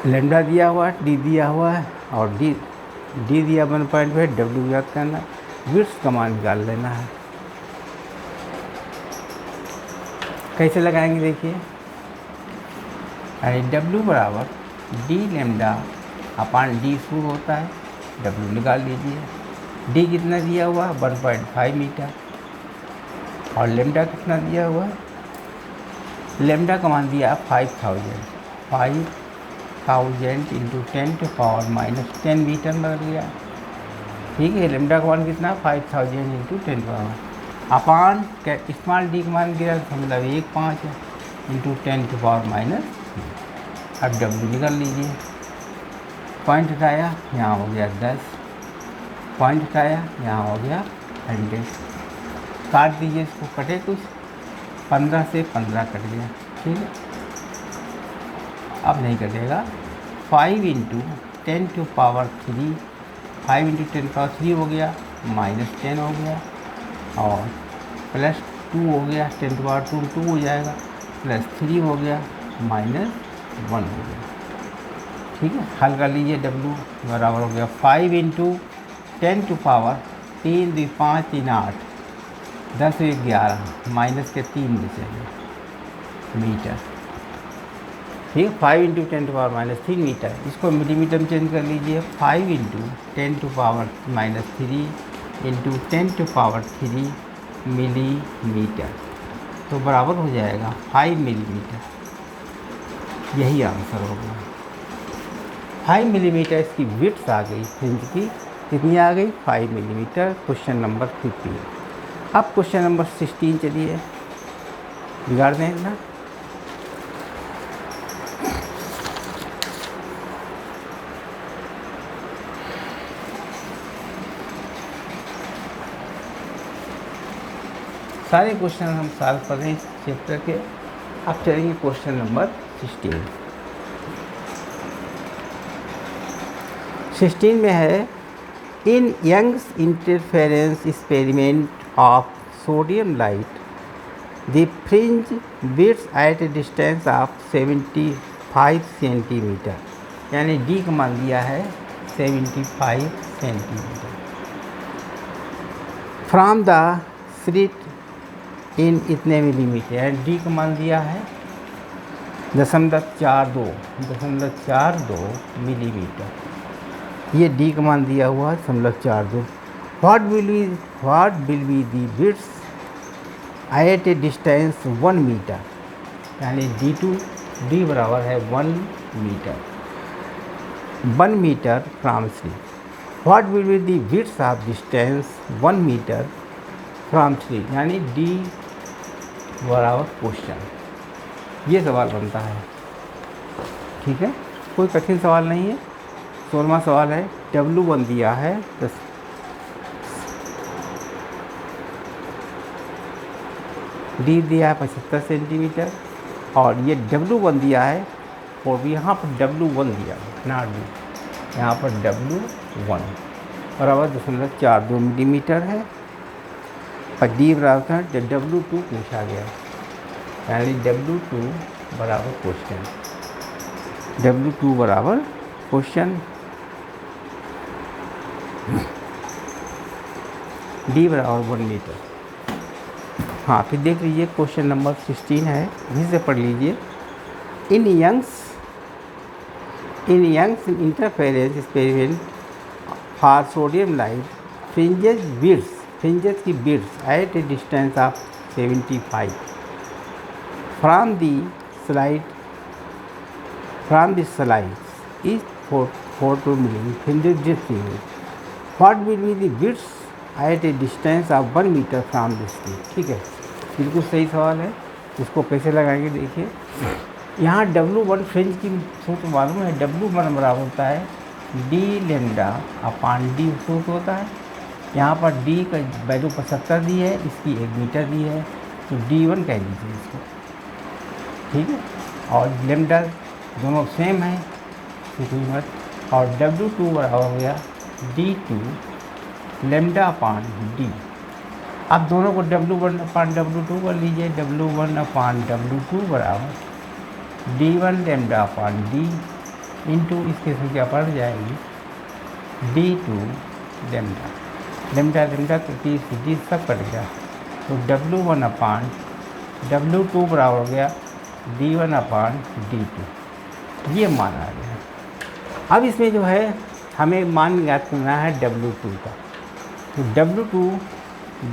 लेमडा दिया हुआ है, डी दिया हुआ है और डी दिया 1.5, W याद करना, विड्थ का मान निकाल लेना है। कैसे लगाएंगे देखिए, यानी W बराबर डी लेमडा अपान डी शुरू होता है, W निकाल लीजिए। डी कितना दिया हुआ? 1.5 मीटर और लेमडा कितना दिया हुआ? लेमडा का मान दिया 5000 × 10⁻10 मीटर बन गया। ठीक है। लेमडा का मान कितना 5000 इंटू 10 पावर अपान स्मॉल डी का मान किया मतलब 1.5 है इंटू 10 टू पावर माइनस। अब डब्ल्यू निकाल लीजिए। पॉइंट उठाया यहाँ हो गया 10, पॉइंट उठाया यहाँ हो गया 100। काट दीजिए इसको, कटे कुछ 15 से 15 कट गया। ठीक है, अब नहीं कटेगा। 5 into 10 to power 3, 5 into 10 power 3 हो गया, माइनस 10 हो गया और प्लस 2 हो गया, 10 टू पावर 2 हो जाएगा, प्लस 3 हो गया, माइनस 1 हो गया। ठीक है, हल कर लीजिए। डब्ल्यू बराबर हो गया 5 इंटू 10 टू पावर 3 2 5 3 8 10 1 11 माइनस के 3 बचेंगे मीटर। ठीक है, 5 into 10 to power minus 3 metre. इसको मिलीमीटर में चेंज कर लीजिए। 5 into 10 to power minus 3 into 10 to power 3 millimetre, तो बराबर हो जाएगा 5 मिलीमीटर। यही आंसर होगा। 5 मिलीमीटर इसकी विड्थ आ गई फ्रिंज की, कितनी आ गई 5 मिलीमीटर। Question number 15। अब क्वेश्चन नंबर 16 चलिए बिगाड़ दें ना। सारे क्वेश्चन हम सॉल्व कर रहे हैं इस चैप्टर के। अब चलेंगे क्वेश्चन नंबर 16। 16 में है in Young's interference experiment of sodium light the fringe widths at a distance of 75 centimetre, यानी डी का मान दिया है 75 centimetre from the slit in इतने मिलीमीटर, यानी डी का मान दिया है 0.42 मिलीमीटर। ये डी का मान दिया हुआ है 0.42। What will be the bits at a distance 1 metre, यानी डी बराबर है 1 metre, 1 metre from slit. What will be the widths of distance 1 metre from slit, यानी डी बराबर क्वेश्चन। ये सवाल बनता है। ठीक है, कोई कठिन सवाल नहीं है। 16वां सवाल है W1 दिया है डी दिया है 75 सेंटीमीटर और ये W1 दिया है और यहाँ पर W1 दिया है ना डी, यहाँ पर W1 बराबर 0.42 मिलीमीटर है और डी बराबर W2 पूछा गया, यानी W2 बराबर क्वेश्चन। W2 बराबर क्वेश्चन, डी बराबर 1 मीटर। हाँ, फिर देख लीजिए क्वेश्चन नंबर 16 है, इसी से पढ़ लीजिए। In Young's interference experiment for sodium light fringes की bits at a distance of 75 from the slides is 4 milli fringes distinct. What will be the bits at a distance of 1 metre from this slit. ठीक है, बिल्कुल सही सवाल है। इसको कैसे लगाएंगे देखिए। यहाँ W1 फ्रिंज की सूत्र मालूम है। W1 बराबर होता है डी लेमडा अपान डी सूत्र होता है। यहाँ पर डी का वैल्यू 75 दी है, इसकी 1 मीटर दी है, तो D1 कह दीजिए इसको। ठीक है, और लेमडा दोनों सेम है मत, और W2 बराबर हो गया D2 लेमडा अपान डी। अब दोनों को W1 अपान W2 कर लीजिए। W1 अपान W2 बराबर D1 lambda upon D into इसके संख्या बढ़ जाएगी D2 लेमडा तो 30 सब कट गया, तो W1 अपान W2 बराबर हो गया D1 अपान D2। ये मान आ गया। अब इसमें जो है हमें मान ज्ञात करना है W2 का, तो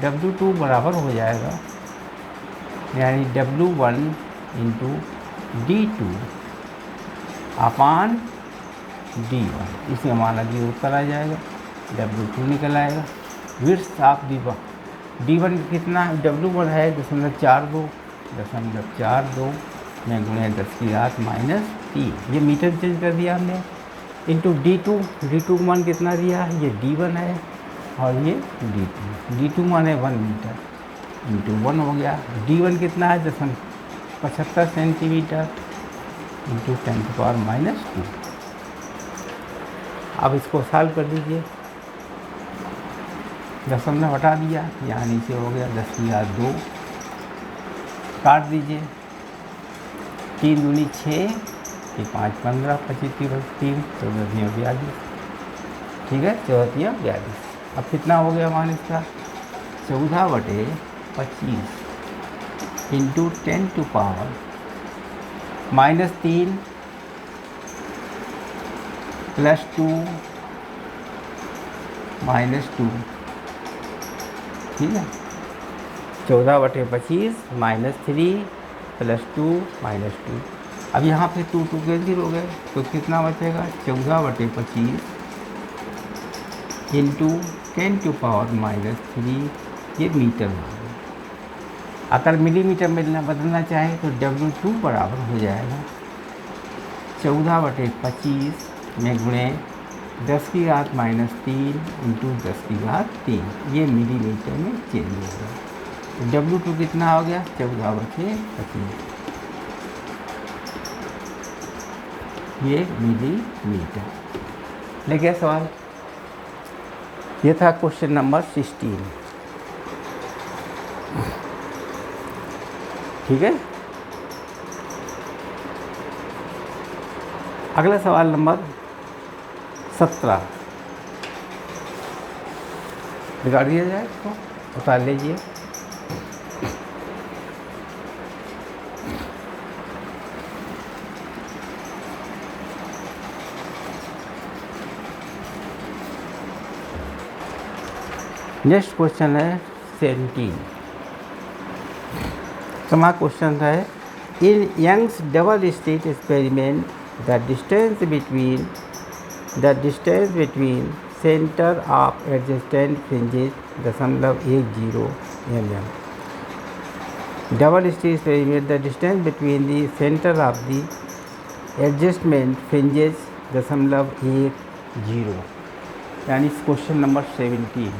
W2 बराबर हो जाएगा, यानी W1 इंटू D2 अपान D1। इसमें मान अभी उत्तर आ जाएगा। W2 निकल आएगा। विड्थ ऑफ D1 कितना, W1 है 0.42 में गुणे 10⁻³ ये मीटर चेंज कर दिया हमने, इंटू D2 मान कितना दिया, ये D1 है और ये D2 मान है 1 मीटर, इंटू 1 हो गया। D1 कितना है 75 सेंटीमीटर, इंटू 10⁻²। अब इसको सॉल्व कर दीजिए, दशमलव हटा दिया, यहाँ नीचे हो गया 10⁻², काट दीजिए, 3 दूनी 6, 5 15, 25 3, 14 ठीक है, 14 अब कितना हो गया मान इसका, 14/25 इंटू 10⁻³ -3 + 2 -2, ठीक है, 14/25 -3 + 2 -2। अब यहाँ पे 2 कैंसिल हो गए तो कितना बचेगा, 14/25 इंटू 10⁻³ ये मीटर में। अगर मिलीमीटर में बदलना चाहे तो W2 बराबर हो जाएगा 14/25 में गुणे 10⁻³ इंटू 10⁻³ ये मिलीमीटर में चेंज हो गया। W2 कितना हो गया, 14/25 ये मिलीमीटर। लेकिन सवाल ये था क्वेश्चन नंबर 16, ठीक है। अगला सवाल नंबर 17 बिगाड़ दिया जाए इसको, उतार लीजिए। नेक्स्ट क्वेश्चन है 17। समा क्वेश्चन है, in Young's double slit experiment the distance between centre of adjacent fringes 0.10 mm। Double slit experiment the distance between the centre of the adjustment fringes 0.10, यानी क्वेश्चन नंबर 17।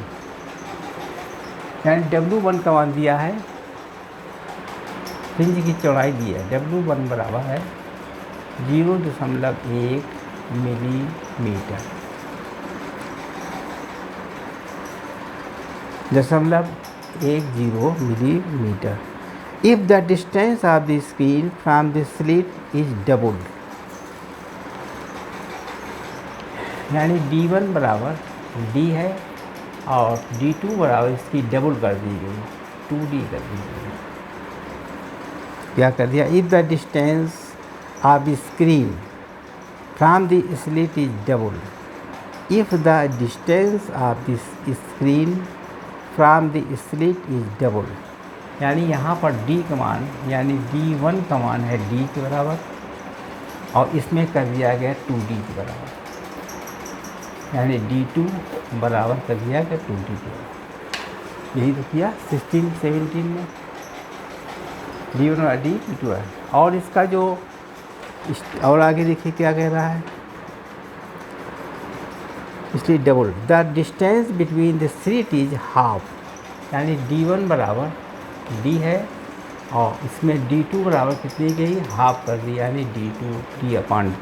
यानी W1 का मान दिया है, fringe की चौड़ाई दी है, W1 बराबर है 0.1 millimetre, 0.10 millimetre. If the distance of the screen from the slit is doubled, यानी D1 बराबर D है और D2 बराबर इसकी डबल कर दी गई, 2D कर दी गई। क्या कर दिया, if the distance of the screen from the slit is double, if the distance of the screen from the slit is double, यानी यहाँ पर D का मान, यानी D1 का मान है D के बराबर और इसमें कर दिया गया 2D के बराबर, यानी D2 बराबर कर दिया गया 2D के। यही तो किया 16 17 में, D1 और D2 है। और इसका जो और आगे देखिए क्या कह रहा है, इसलिए double the distance between the slit is half, यानी D1 बराबर D है और इसमें D2 बराबर कितनी गई, हाफ कर दी, यानी D/2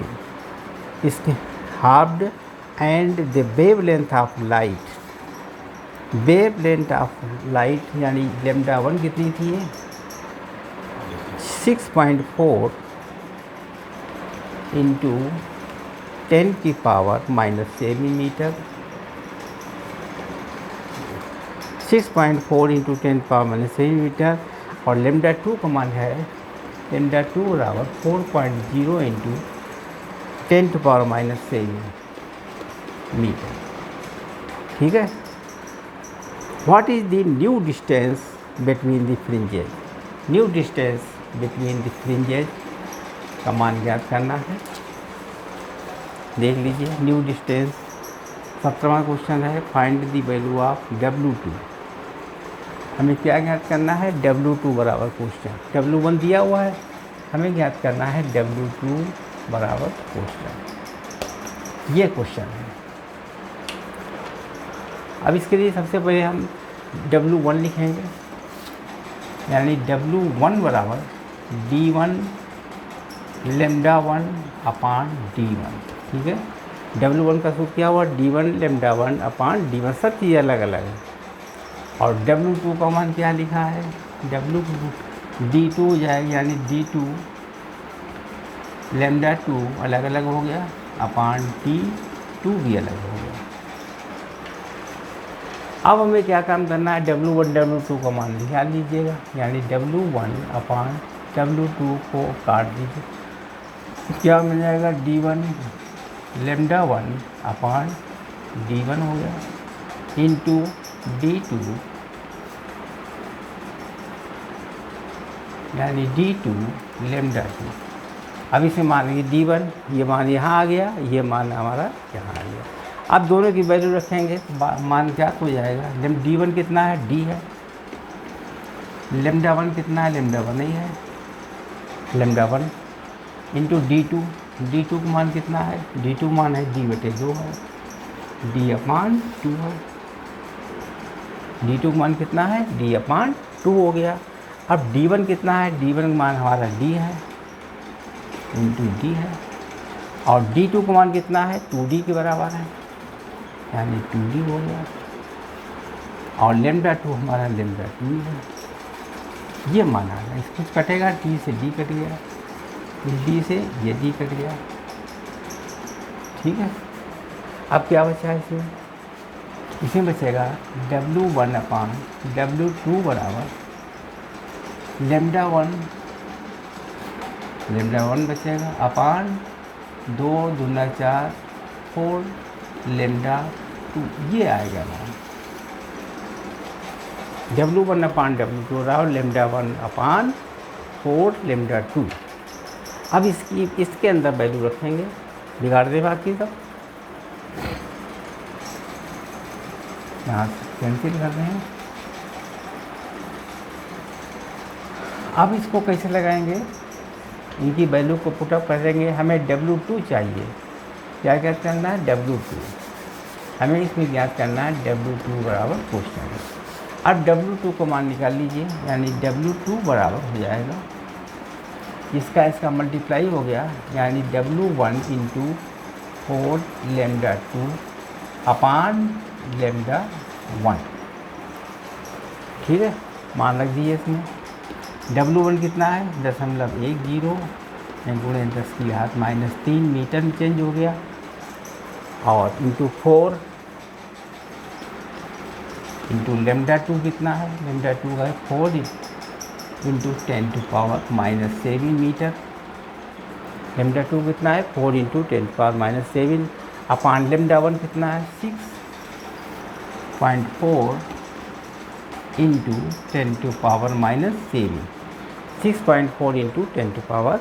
इसके halved. And the wavelength of light, wavelength of light यानी λ1 कितनी थी, 6.4 इंटू 10⁻⁻7 मीटर, 6.4 इंटू 10⁻⁻7 मीटर। और λ2 का मान है, λ2 बराबर 4.0 इंटू 10⁻⁻7 मीटर, ठीक है। What is the new distance between the fringes, new distance between the fringes का मान ज्ञात करना है। देख लीजिए न्यू डिस्टेंस 17वां क्वेश्चन है find the value of W2। हमें क्या ज्ञात करना है, W2 बराबर क्वेश्चन, W1 दिया हुआ है, हमें ज्ञात करना है W2 बराबर क्वेश्चन। ये क्वेश्चन है। अब इसके लिए सबसे पहले हम W1 लिखेंगे, यानी W1 बराबर D1 लेमडा 1 अपान D1। ठीक है, W1 का सूत्र क्या हुआ, D1 लेमडा 1 अपान D1, सब चीज़ें अलग अलग है। और W2 का मान क्या लिखा है, D2 हो जाएगा, यानी D2 लेमडा 2 अलग अलग हो गया अपान D2 भी अलग हो गया। अब हमें क्या काम करना है, W1 W2 का मान निकाल लीजिएगा, यानी W1 अपान W2 को काट दीजिए, क्या मिल जाएगा, D1 लेमडा 1 अपान D1 हो गया इंटू D2, यानी D2 लेमडा 2। अब इसे मान लीजिए D1, ये मान यहाँ आ गया, ये मान हमारा यहाँ आ गया। अब दोनों की वैल्यू रखेंगे, मान क्या हो जाएगा, D1 कितना है, D है, लेमडा 1 कितना है, लेमडा 1 नहीं है, लेमडा 1 इंटू D2 का मान कितना है, D2 मान है D/2 है, D अपान 2 है, D2 का मान कितना है, D/2 हो गया। अब D1 कितना है, D1 का मान हमारा D है इंटू D है, और D2 का मान कितना है, 2D के बराबर है, यानी 2D हो गया, और लेमडा 2 हमारा लेमडा 2 है। ये मान आ गया, इसको कटेगा, D से D कट गया, D से ये D कट गया। ठीक है, अब क्या बचा है इसमें बचेगा W1 अपान W2 बराबर लेमडा 1 बचेगा अपान 2 दूना 4 4 लेमडा 2, ये आएगा मान। W1 अपान W2 बराबर लेमडा 1 अपान 4 लेमडा 2। अब इसके अंदर वैल्यू रखेंगे, बिगाड़ दे बाकी सब, यहाँ कैंसिल कर रहे हैं। अब इसको कैसे लगाएंगे, इनकी वैल्यू को पुटअप करेंगे। हमें W2 चाहिए, क्या ज्ञात करना है, W2, हमें इसमें ज्ञात करना है W2 बराबर क्वेश्चन। अब W2 को मान निकाल लीजिए, यानी W2 बराबर हो जाएगा, इसका मल्टीप्लाई हो गया, यानी W1 इंटू 4 लेमडा 2 अपान लेमडा 1। ठीक है, मान रख दीजिए इसमें। W1 कितना है, 0.10 गुणे 10 की घात -3 मीटर में चेंज हो गया, और इंटू 4 इंटू लेमडा 2 कितना है, लेमडा 2 का 4 into 10 to power -7 metre. Lambda 2 कितना है, 4 इंटू 10 पावर -7 अपान लेमडा 1 कितना है, 6.4 into 10 to power -7, 6.4 into 10 to power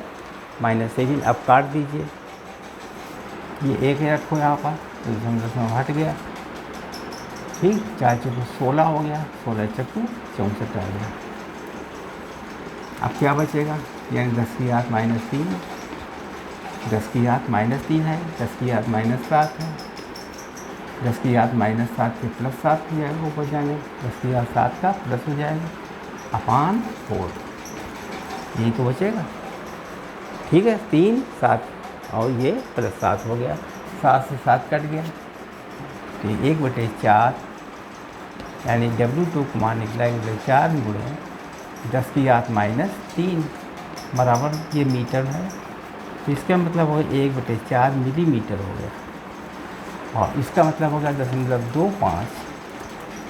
-7। अब काट दीजिए, ये एक रखो यहाँ पर, तो 10 हट गया। ठीक, 4 चौको 16 हो गया, 16 चक्कू 64 आ गया। अब क्या बचेगा, यानी 10 की घात -3, 10 की घात -3 है, 10 की घात -7 है, 10 की घात -7 के +7 हो जाएगा ऊपर जाने, 10 की घात 7 का प्लस हो जाएगा अपान 4, यही तो बचेगा। ठीक है, 3 7 और ये +7 हो गया, 7 से 7 कट गया, तो 1/4, यानी W2 को मान निकला 4 गुणे 10 की घात -3 बराबर ये मीटर है, तो इसका मतलब हो 1/4 मिलीमीटर हो गया, और इसका मतलब होगा 0.25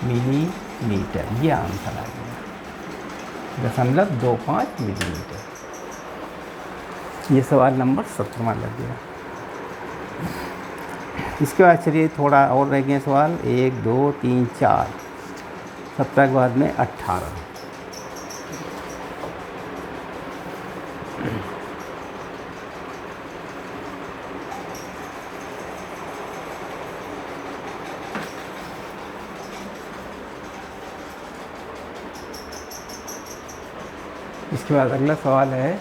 मिलीमीटर। ये आंसर आ गया, 0.25 मिलीमीटर। ये सवाल नंबर 17वां लग गया। इसके बाद चलिए थोड़ा और रह गए सवाल, 1 2 3 4, 17 के बाद में 18। इसके बाद अगला सवाल है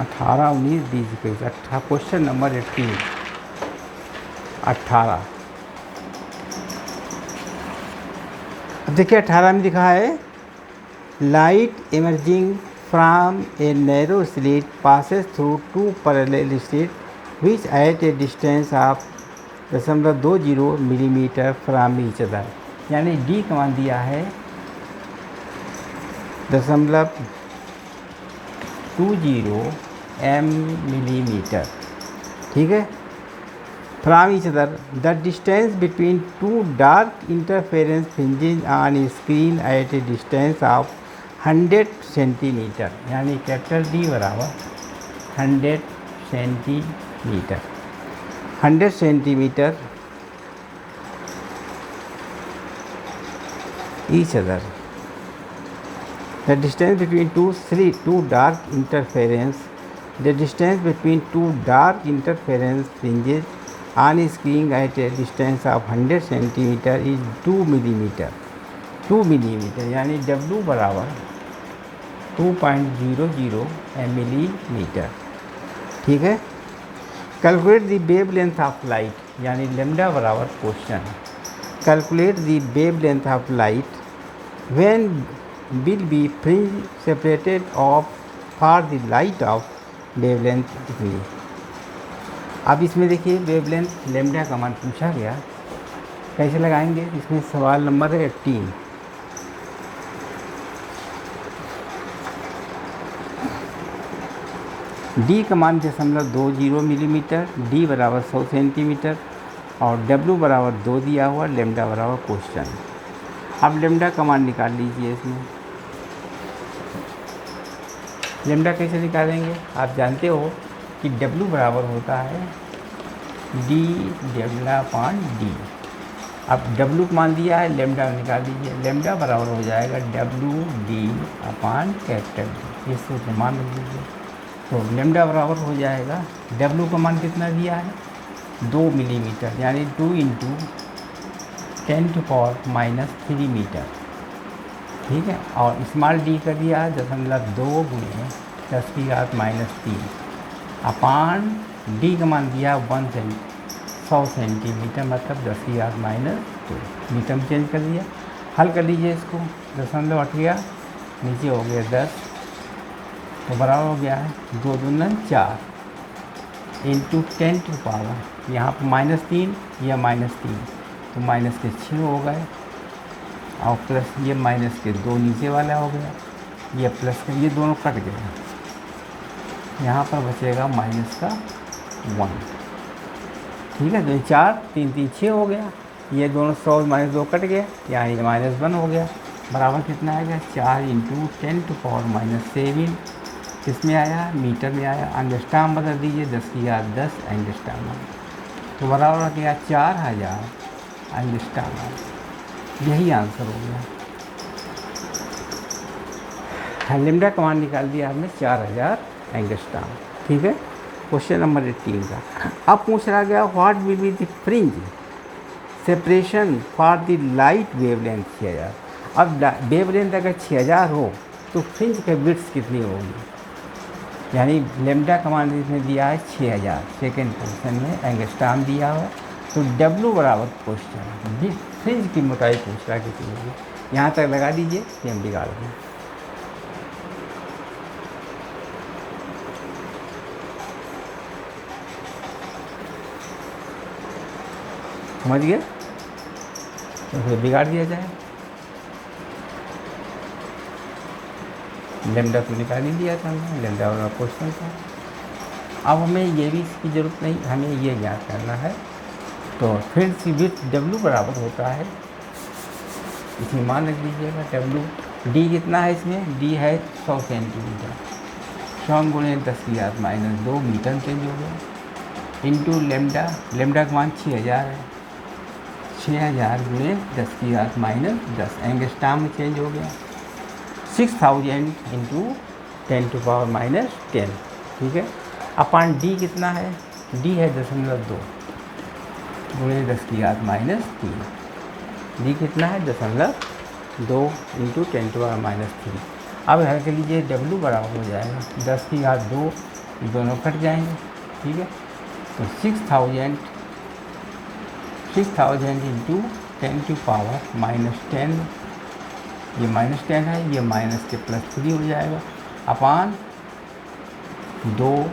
18, 19, 20, 21, 18, क्वेश्चन नंबर 18। अब देखिए 18 में लिखा है light emerging from a narrow slit passes through two parallel slit which at a distance of 0.20 millimetre from each other. यानी डी का मान दिया है 0.20 मिलीमीटर, ठीक है, from each other. The distance between two dark interference fringes on screen at a distance of 100 centimetre. यानी capital D बराबर 100 centimetre, 100 centimetre each other. The distance between two dark interference, the distance between two dark interference fringes on screen at a distance of 100 centimeter is 2 millimeter. 2 millimeter यानी W बराबर 2.00 millimetre, ठीक है। Calculate the wavelength of light, यानी lambda बराबर question calculate the wavelength of light when will be fringe separated off for the light of wavelength degree। अब इसमें देखिए wavelength lambda का मान पूछा गया, कैसे लगाएंगे। इसमें सवाल नंबर है 18। डी का मान 0.20 मिलीमीटर, डी बराबर 100 सेंटीमीटर और डब्ल्यू बराबर 2 दिया हुआ, लेमडा बराबर क्वेश्चन। अब लेमडा का मान निकाल लीजिए। इसमें लेमडा कैसे निकालेंगे, आप जानते हो कि W बराबर होता है डी लेमडा अपान डी। अब W का मान दिया है, लेमडा निकाल लीजिए। लेमडा बराबर हो जाएगा WD अपान कैपिटल डी, ये सूत्र मान लीजिए। तो लेमडा बराबर हो जाएगा, W का मान कितना दिया है 2 मिलीमीटर, यानी 2 × 10⁻³ मीटर, ठीक है। और स्मॉल डी का दिया है 0.2 × 10⁻³ अपान डी का मान दिया 100 सेंटीमीटर, मतलब 10⁻²। मीटर में चेंज कर दिया। हल कर लीजिए इसको, 0.8 गया, नीचे हो गया 10, तो बराबर हो गया है 2 दूना 4 × 10⁻, यहाँ पर -3 या -3, तो माइनस के 6 हो गए और प्लस ये माइनस के 2 नीचे वाला हो गया, ये प्लस के ये दोनों कट गए, यहाँ पर बचेगा माइनस का 1, ठीक है। 2 4 3 3 6 हो गया, ये दोनों 100 - 2 कट गया, यहाँ ये -1 हो गया, बराबर कितना आएगा 4 × 10⁻⁷। किसमें आया, मीटर में आया। एंगस्ट्रॉम बदल दीजिए, 10⁻10 एंगस्ट्रॉम, तो बराबर हो गया 4000 एंगस्ट्रॉम। यही आंसर हो गया। लेमडा का मान निकाल दिया हमने 4000 एंगस्ट्रॉम, ठीक है। क्वेश्चन नंबर 18 का अब पूछ रहा गया what will be the fringe separation for the light wavelength 6000। अब वेवलेंथ अगर 6000 हो तो फ्रिंज के बिट्स कितनी होगी, यानी लेमडा का मान इसमें दिया है 6000, सेकेंड पोजीशन में एंगस्ट्रॉम दिया हुआ, तो W बराबर क्वेश्चन फ्रिंज की मोटाई पूछ रहा है कितनी होगी। यहाँ तक लगा दीजिए, फिर हम निकाल दें। समझ गए, तो फिर बिगाड़ दिया जाए। लेमडा तो निकाल ही दिया था हमने, लेमडा वाला क्वेश्चन था। अब हमें ये भी इसकी ज़रूरत नहीं, हमें ये ज्ञात करना है। तो फिर सी विथ W बराबर होता है, इसमें मान रख दीजिएगा W। D कितना है इसमें, D है 100 सेंटीमीटर, 100 × 10⁻² मीटर चेंज हो गया, इंटू लेमडा। लेमडा का मान 6000 है, 6000 × 10⁻10 एंगस्ट्रॉम में चेंज हो गया, 6000 × 10⁻10, ठीक है। अपान D कितना है, D है 0.2 × 10⁻³ डी कितना है 0.2 × 10⁻³ अब हल कर लीजिए, W बराबर हो जाएगा 10 की घात 2, दोनों कट जाएंगे, ठीक है। तो 6000 इंटू 10⁻⁻10, ये -10 है, ये माइनस के +3 हो जाएगा अपान 2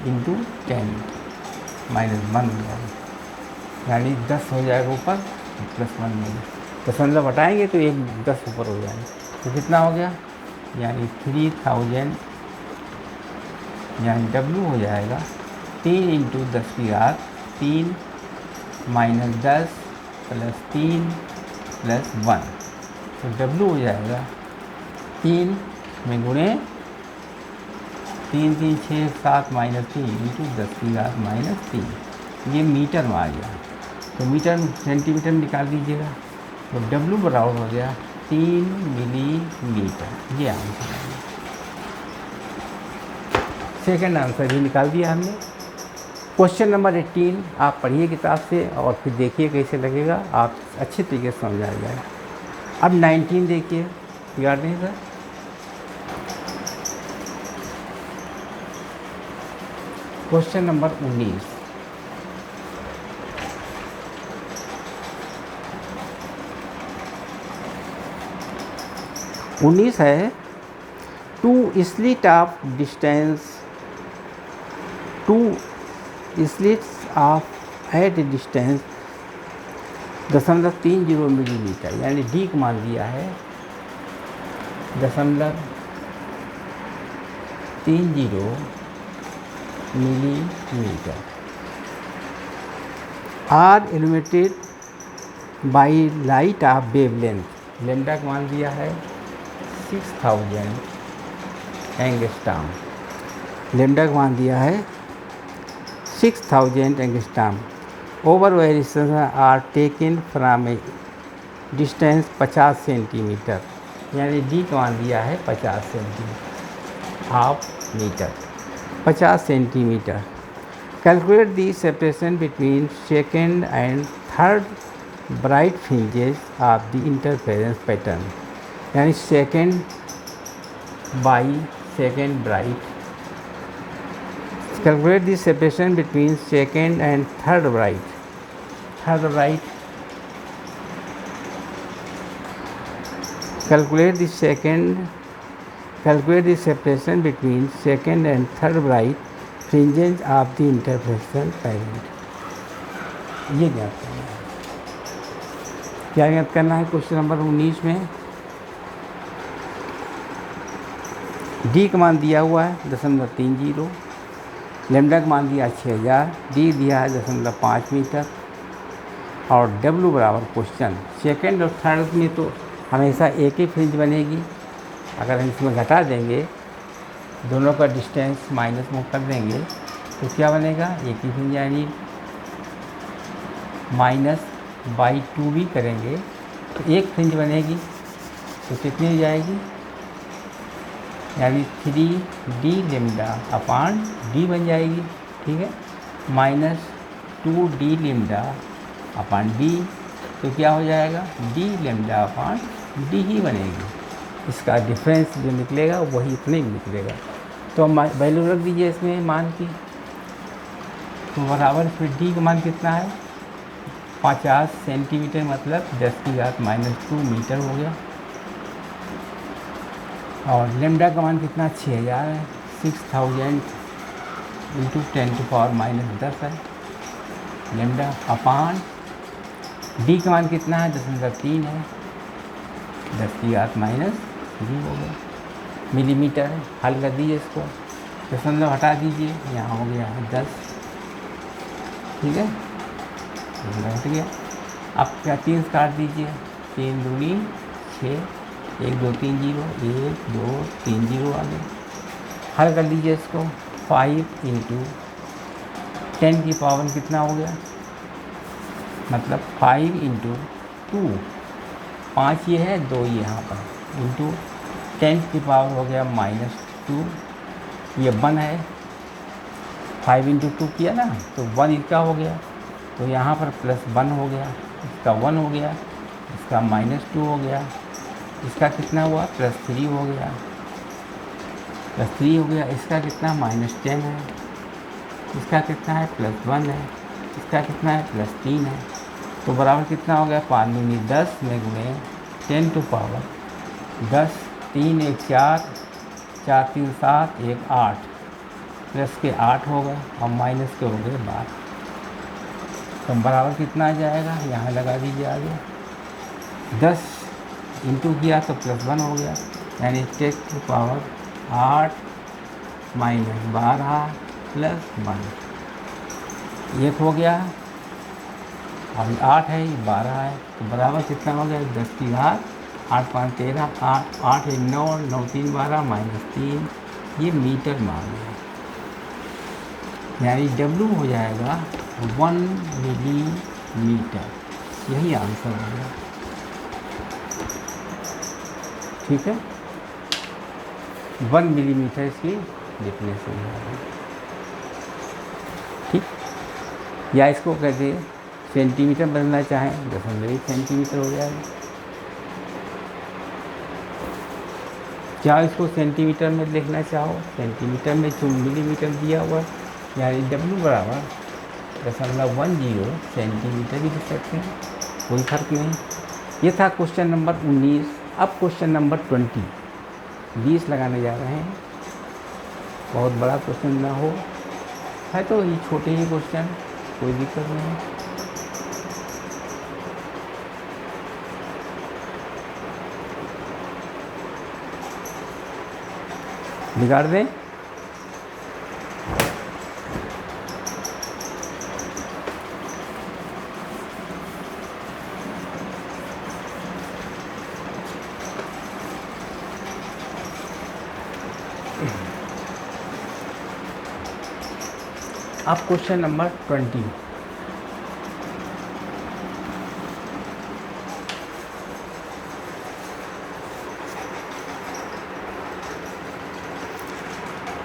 इंटू 10 -1 हो जाएगा, यानी 10 हो जाएगा ऊपर +1 में, दशमलव हटाएंगे तो 1 10 ऊपर हो जाएगा। तो कितना हो गया, यानी 3000, यानी W हो जाएगा 3 इंटू 10 की घात 3 -10 +3 +1, तो W हो जाएगा 3 में गुणे 3 3 6 7 -3 इंटू 10 की घात -3, ये मीटर में आ गया। तो मीटर सेंटीमीटर निकाल दीजिएगा, तो W बराबर हो गया 3 मिलीमीटर, ये आंसर है। सेकंड आंसर भी निकाल दिया हमने। क्वेश्चन नंबर 18 आप पढ़िए किताब से और फिर देखिए कैसे लगेगा, आप अच्छे तरीके से समझ आ जाएगा। अब 19 देखिए, याद नहीं सर, क्वेश्चन नंबर 19 है, two slit of distance, two slits of at distance 0.30 millimetre, यानी D को मान दिया है 0.30 millimetre, are illuminated by light of wavelength, lambda को मान दिया है 6000 एंगस्ट्रॉम, लेमडा को मान दिया है 6000 angstrom, over variation are taken from a distance 50 centimetre, यानी D का मान दिया है 50 centimetre, half metre 50 centimetre. Calculate the separation between second and third bright fringes of the interference pattern, यानी second by second bright, calculate the separation between second and third bright, calculate the separation between second and third bright fringes of the intersection point, ये ज्ञात करना है। क्या ज्ञात करना है question number 19 में? D का मान दिया हुआ है 0.30, लेमडा का मान दिया 6000, D दिया है 0.5 मीटर, और W बराबर क्वेश्चन सेकेंड और थर्ड में तो हमेशा एक ही फ्रिंज बनेगी, अगर हम इसमें घटा देंगे दोनों का डिस्टेंस माइनस में कर देंगे तो क्या बनेगा, एक ही फ्रिंज, यानी -/2 भी करेंगे तो एक फ्रिंज बनेगी, तो कितनी हो जाएगी, यानी 3D लेमडा अपान D बन जाएगी, ठीक है, -2D लेमडा अपान D, तो क्या हो जाएगा, D लेमडा अपान D ही बनेगी, इसका डिफरेंस जो निकलेगा वही इतने ही निकलेगा। तो हम वैल्यू रख दीजिए इसमें मान की, तो बराबर फिर D का मान कितना है 50 सेंटीमीटर, मतलब 10 की घात -2 मीटर हो गया, और लेमडा का मान कितना 6000 है, 6000 इंटू 10⁻−10 है लेमडा अपान D का मान कितना है 0.3 है, 10 की घात -3 हो गया मिलीमीटर है। हल कर दीजिए इसको, दशमलव हटा दीजिए, यहाँ हो गया 10, ठीक है, हट गया। अब क्या 3 काट दीजिए, 3 दूनी 6, 1 2 3 0, 1 2 3 0 आ गया। हल कर लीजिए इसको, 5 इंटू 10 की पावर कितना हो गया, मतलब 5 इंटू 2, 5 ये है 2 ये यहाँ पर, इंटू 10 की पावर हो गया -2, ये 1 है, 5 इंटू 2 किया ना तो 1 इसका हो गया, तो यहाँ पर +1 हो गया, इसका 1 हो गया, इसका -2 हो गया, इसका कितना हुआ +3 हो गया, +3 हो गया। इसका कितना -10 है, इसका कितना है +1 है, इसका कितना है +3 है। तो बराबर कितना हो गया 5 दूनी 10 में गुणे 10 टू पावर 10, 3 1 4, 4 3 7, 1 8, प्लस के 8 हो गए और माइनस के हो गए 12। तो बराबर कितना आ जाएगा, यहाँ लगा दीजिए आगे। 10 इंटू किया तो +1 हो गया, यानी 10 टू पावर 8 माइनस 12 प्लस 1, 1 हो गया। अभी 8 है, ये 12 है, तो बराबर कितना हो गया 10 की घात 8 5 13, 8 8 1 9, 9 3 12 -3, ये मीटर मान है। यानी W हो जाएगा 1 मिलीमीटर, यही आंसर हो गया। ठीक है, 1 मिलीमीटर इसकी डिफिनेशन है। ठीक, या इसको कहते सेंटीमीटर बदलना चाहें 0.1 सेंटीमीटर हो जाएगा। क्या इसको सेंटीमीटर में लिखना चाहो, सेंटीमीटर में जो मिलीमीटर दिया हुआ है, यानी W बराबर 0.10 सेंटीमीटर भी लिख सकते हैं, कोई फर्क नहीं। ये था क्वेश्चन नंबर 19। अब क्वेश्चन नंबर 20 लगाने जा रहे हैं। बहुत बड़ा क्वेश्चन ना हो, है तो ये छोटे ही क्वेश्चन, कोई दिक्कत नहीं है। बिगाड़ दें। अब question number 20।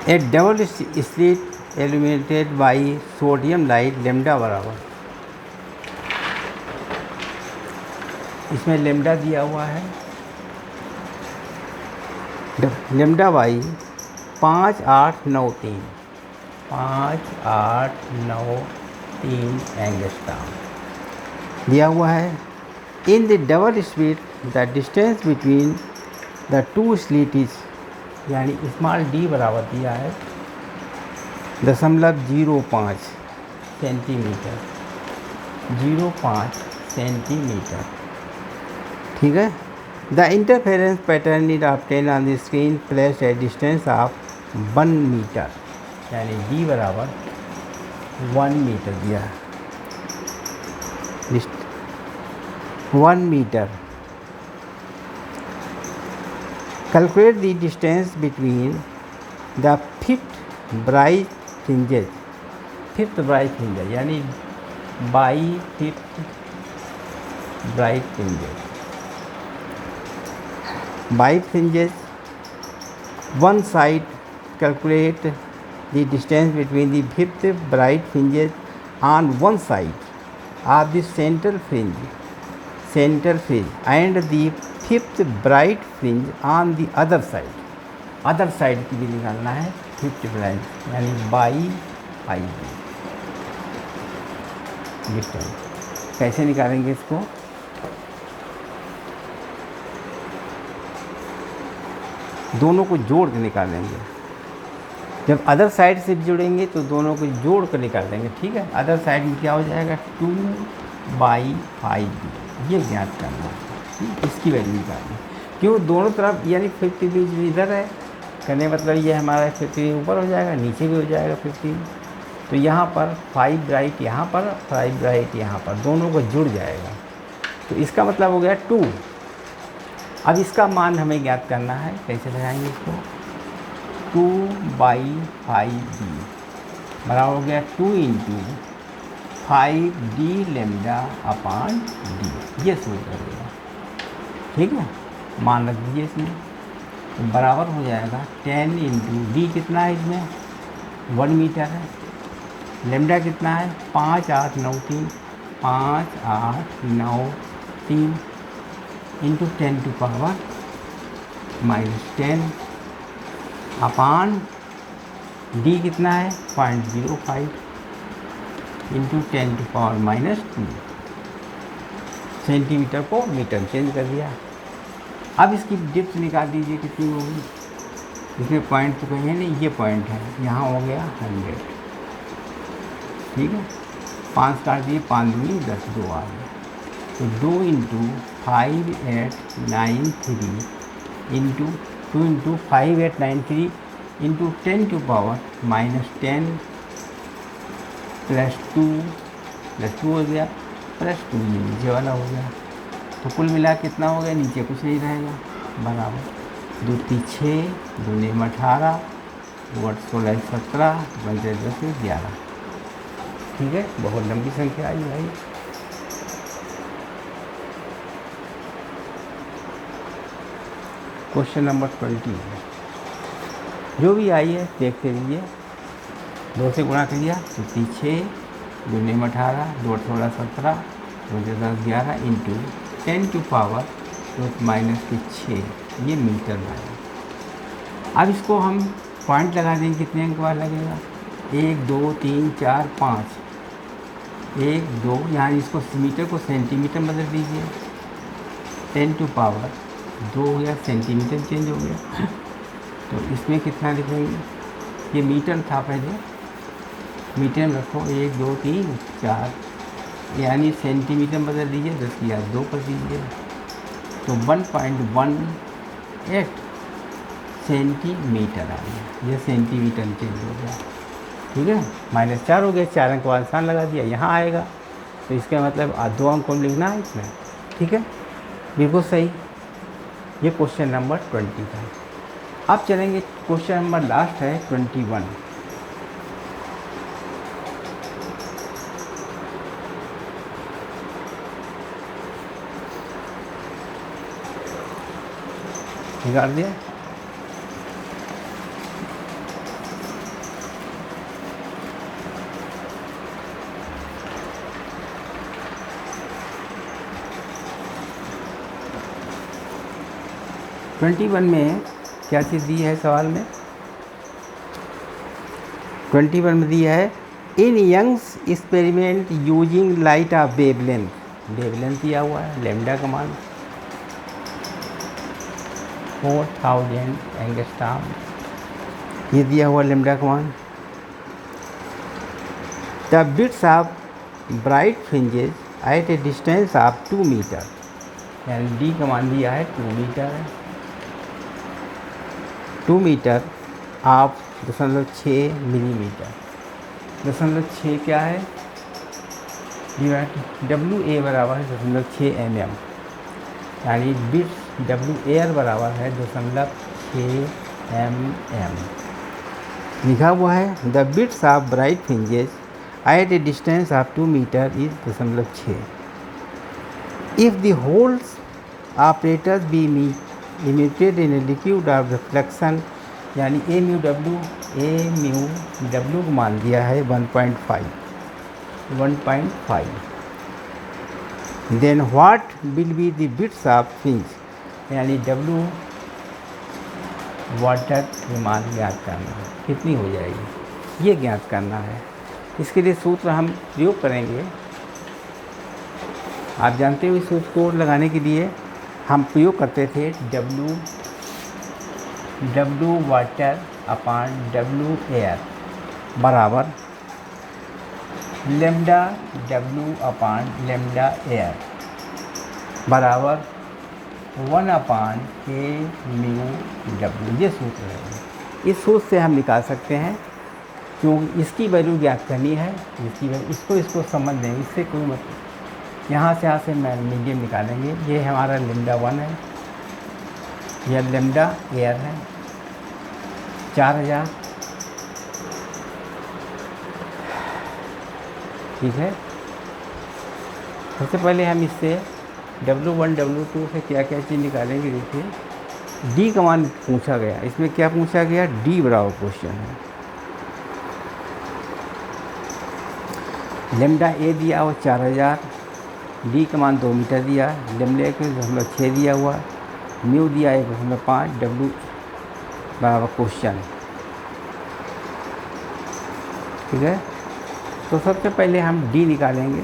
A double slit illuminated by sodium light lambda बराबर, इसमें लेमडा दिया हुआ है, लेमडा बाई 5 8 9 3, 5 8 9 3 एंगस्ट्रॉम दिया हुआ है। In the double slit the distance between the two slit is, यानी स्मॉल डी बराबर दिया है 0.05 सेंटीमीटर, 0.5 सेंटीमीटर। ठीक है। The interference pattern is obtain on the screen placed at distance of 1 metre, यानी डी बराबर 1 मीटर दिया है, 1 metre. Calculate the distance between the fifth bright fringes, fifth bright fringes यानी by fifth bright fringes, by fringes one side. Calculate the distance between the fifth bright fringes on one side of the central fringe and the fifth bright fringe on the other side की भी निकालना है fifth bright, यानी by I distance. कैसे निकालेंगे इसको, दोनों को जोड़ के निकालेंगे। जब अदर साइड से जुड़ेंगे तो दोनों को जोड़ कर निकाल देंगे। ठीक है, अदर साइड में क्या हो जाएगा 2/5, ये ज्ञात करना है, इसकी वैल्यू निकालनी। क्यों, दोनों तरफ यानी 50 इधर है, करने मतलब ये हमारा 50 ऊपर हो जाएगा, नीचे भी हो जाएगा 50। तो यहाँ पर 5 ब्राइट यहाँ पर, 5 ब्राइट यहाँ पर, दोनों को जुड़ जाएगा। तो इसका मतलब हो गया 2। अब इसका मान हमें ज्ञात करना है, कैसे लगाएंगे इसको, 2/5d बराबर हो गया 2 × 5d लेमडा अपॉन डी, ये सूत्र होगा। ठीक है, मान रख दीजिए इसमें, तो बराबर हो जाएगा 10 × डी कितना है इसमें 1 मीटर है, लेमडा कितना है 5 8 9 3, 5 8 9 3 × 10⁻⁴ -10 अपान डी कितना है 0.05 इंटू 10⁻²। सेंटीमीटर को मीटर चेंज कर दिया। अब इसकी डिप्थ निकाल दीजिए कितनी होगी। इसमें पॉइंट तो कहीं है नहीं, ये पॉइंट है, यहाँ हो गया 100। ठीक है, 5 काट दिए, 5 दूनी 10, 2 आ गया। तो 2 × 5893 इंटू 2 × 5893 इंटू 10⁻−10 +2 हो गया, +2 ये नीचे वाला हो गया। तो कुल मिला कितना हो गया, नीचे कुछ नहीं रहेगा, बराबर 2 × 6 2 × 18 2 × 16 17 पंजे 10 11। ठीक है, बहुत लंबी संख्या आई भाई। क्वेश्चन नंबर 20 जो भी आई है देखते रहिए। 2 से गुणा कर लिया तो 6 2 × 18 2 × 16 17 2 × 10 11 इंटू 10⁻⁻6 ये मीटर में आया। अब इसको हम पॉइंट लगा देंगे, कितने अंक बार लगेगा, 1 2 3 4 5, 1 2, यहाँ इसको मीटर को सेंटीमीटर में बदल दीजिए, 10⁻2 हो गया, सेंटीमीटर चेंज हो गया। तो इसमें कितना लिखेंगे, ये मीटर था पहले, मीटर में रखो 1 2 3 4, यानी सेंटीमीटर में बदल दीजिए, 10 की 2 कर दीजिए, तो 1.18 सेंटीमीटर आ गया। यह सेंटीमीटर चेंज हो गया। ठीक है, -4 हो गया, 4 अंक का आसान लगा दिया, यहाँ आएगा। तो इसका मतलब 2 अंक को लिखना है इसमें। ठीक है, बिल्कुल सही। ये क्वेश्चन नंबर 20 था। अब चलेंगे क्वेश्चन नंबर लास्ट है 21। निकाल दिया। ट्वेंटी 21 में क्या चीज़ दी है सवाल में, 21 में दिया है in Young's experiment using light of wavelength. Wavelength दिया हुआ है, लैम्डा का मान 4000 एंगस्ट्रॉम, ये दिया हुआ लैम्डा का मान। The widths of bright fringes at a distance of 2 metre, यानी डी का मान दिया है 2 मीटर है, 2 मीटर ऑफ 0.6 मिलीमीटर। 0.6 क्या है, डब्ल्यू ए बराबर है 0.6 mm, यानी बिट्स डब्ल्यू एयर बराबर है 0.6 mm। लिखा हुआ है the widths of bright fringes at a distance of 2 metre is 0.6। If the whole apparatus be emitted in a liquid of reflection, यानी ए म्यू डब्ल्यू को मान दिया है 1.5। Then what will be the widths of fringe, यानी W water की मान ज्ञात करना है, कितनी हो जाएगी ये ज्ञात करना है। इसके लिए सूत्र हम प्रयोग करेंगे। आप जानते हो इस सूत्र को लगाने के लिए हम प्रयोग करते थे डब्ल्यू वाटर अपान डब्ल्यू एयर बराबर लैम्डा डब्ल्यू अपान लैम्डा एयर बराबर 1/k म्यू डब्ल्यू। ये सूत्र है, इस सूत्र से हम निकाल सकते हैं, क्योंकि इसकी वैल्यू ज्ञात करनी है, इसकी वैल्यू इसको समझ लें, इससे कोई मतलब। यहाँ से मैं मीडियम निकालेंगे, ये हमारा लैम्डा 1 है, यह लैम्डा एयर है 4000। ठीक है, सबसे पहले हम इससे W1 W2 से क्या क्या चीज़ निकालेंगे। देखिए डी का मान पूछा गया, इसमें क्या पूछा गया, डी बराबर क्वेश्चन है। लैम्डा ए दिया हुआ 4000, डी का मान 2 मीटर दिया, लैम्डा को 0.6 दिया हुआ, म्यू दिया 1.5, डब्ल्यू बराबर क्वेश्चन। ठीक है, तो सबसे पहले हम डी निकालेंगे,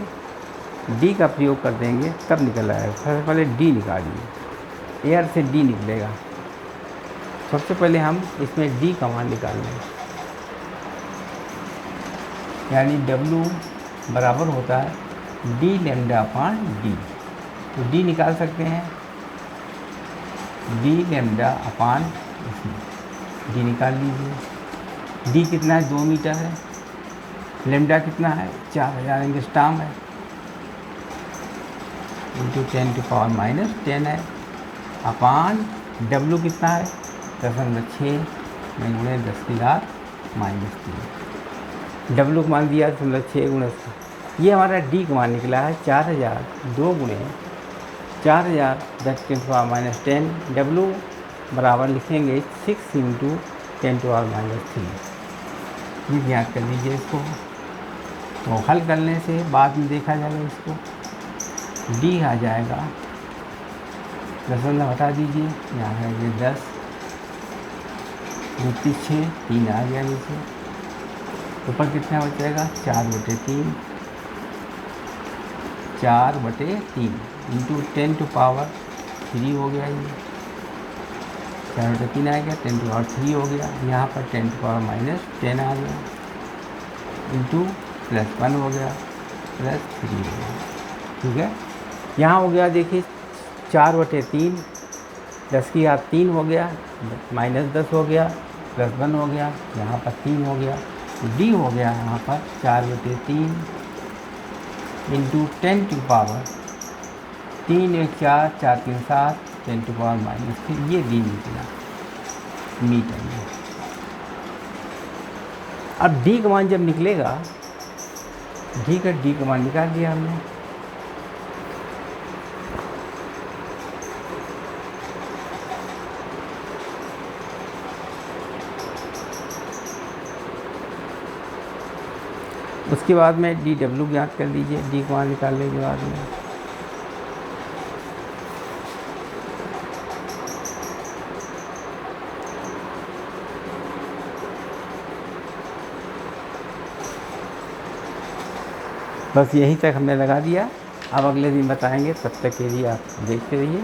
डी का प्रयोग कर देंगे तब निकल आएगा। सबसे पहले डी निकालिए, एयर से डी निकलेगा। सबसे पहले हम इसमें डी का मान निकाल लेंगे, यानी डब्ल्यू बराबर होता है डी लैम्डा अपान डी। तो डी निकाल सकते हैं, डी लैम्डा अपान डी निकाल लीजिए। डी कितना है, 2 मीटर है। लैम्डा कितना है, 4000 एंगस्ट्रॉम है, इंटू 10⁻⁻10 है, अपान डब्ल्यू कितना है 0.6 में गुणे 10⁻³ डब्ल्यू का मान दिया 0.6 गुणे। ये हमारा डी का मान निकला है 4000, 2 गुणे 4000 10⁻⁻10। डब्ल्यू बराबर लिखेंगे 6 इंटू 10⁻⁻3। ये ज्ञात कर लीजिए इसको। तो हल करने से बाद में देखा जाएगा इसको। डी आ जाएगा, दशमलव हटा दीजिए, यहाँ है ये 10, 2 6, 3 आ गया नीचे। ऊपर कितना बचेगा, 4/3, 4/3 इंटू 10⁻³ हो गया। ये 4/3 आ गया, 10⁻³ हो गया। यहाँ पर 10⁻⁻10 आ गया, इंटू +1 हो गया, +3 हो गया। ठीक है, यहाँ हो गया देखिए 4/3, 10 की घात 3 हो गया, -10 हो गया, +1 हो गया, यहाँ पर 3 हो गया। डी हो गया यहाँ पर 4/3 इंटू 10⁻3 1 4 4 3 7 10⁻⁻3। ये डी निकला मीटर में। अब डी का मान जब निकलेगा, डी का मान निकाल दिया हमने। उसके बाद में डी डब्ल्यू ज्ञात कर लीजिए, डी का मान निकालने के बाद में। बस यहीं तक हमने लगा दिया। अब अगले दिन बताएंगे, तब तक के लिए आप देखते रहिए।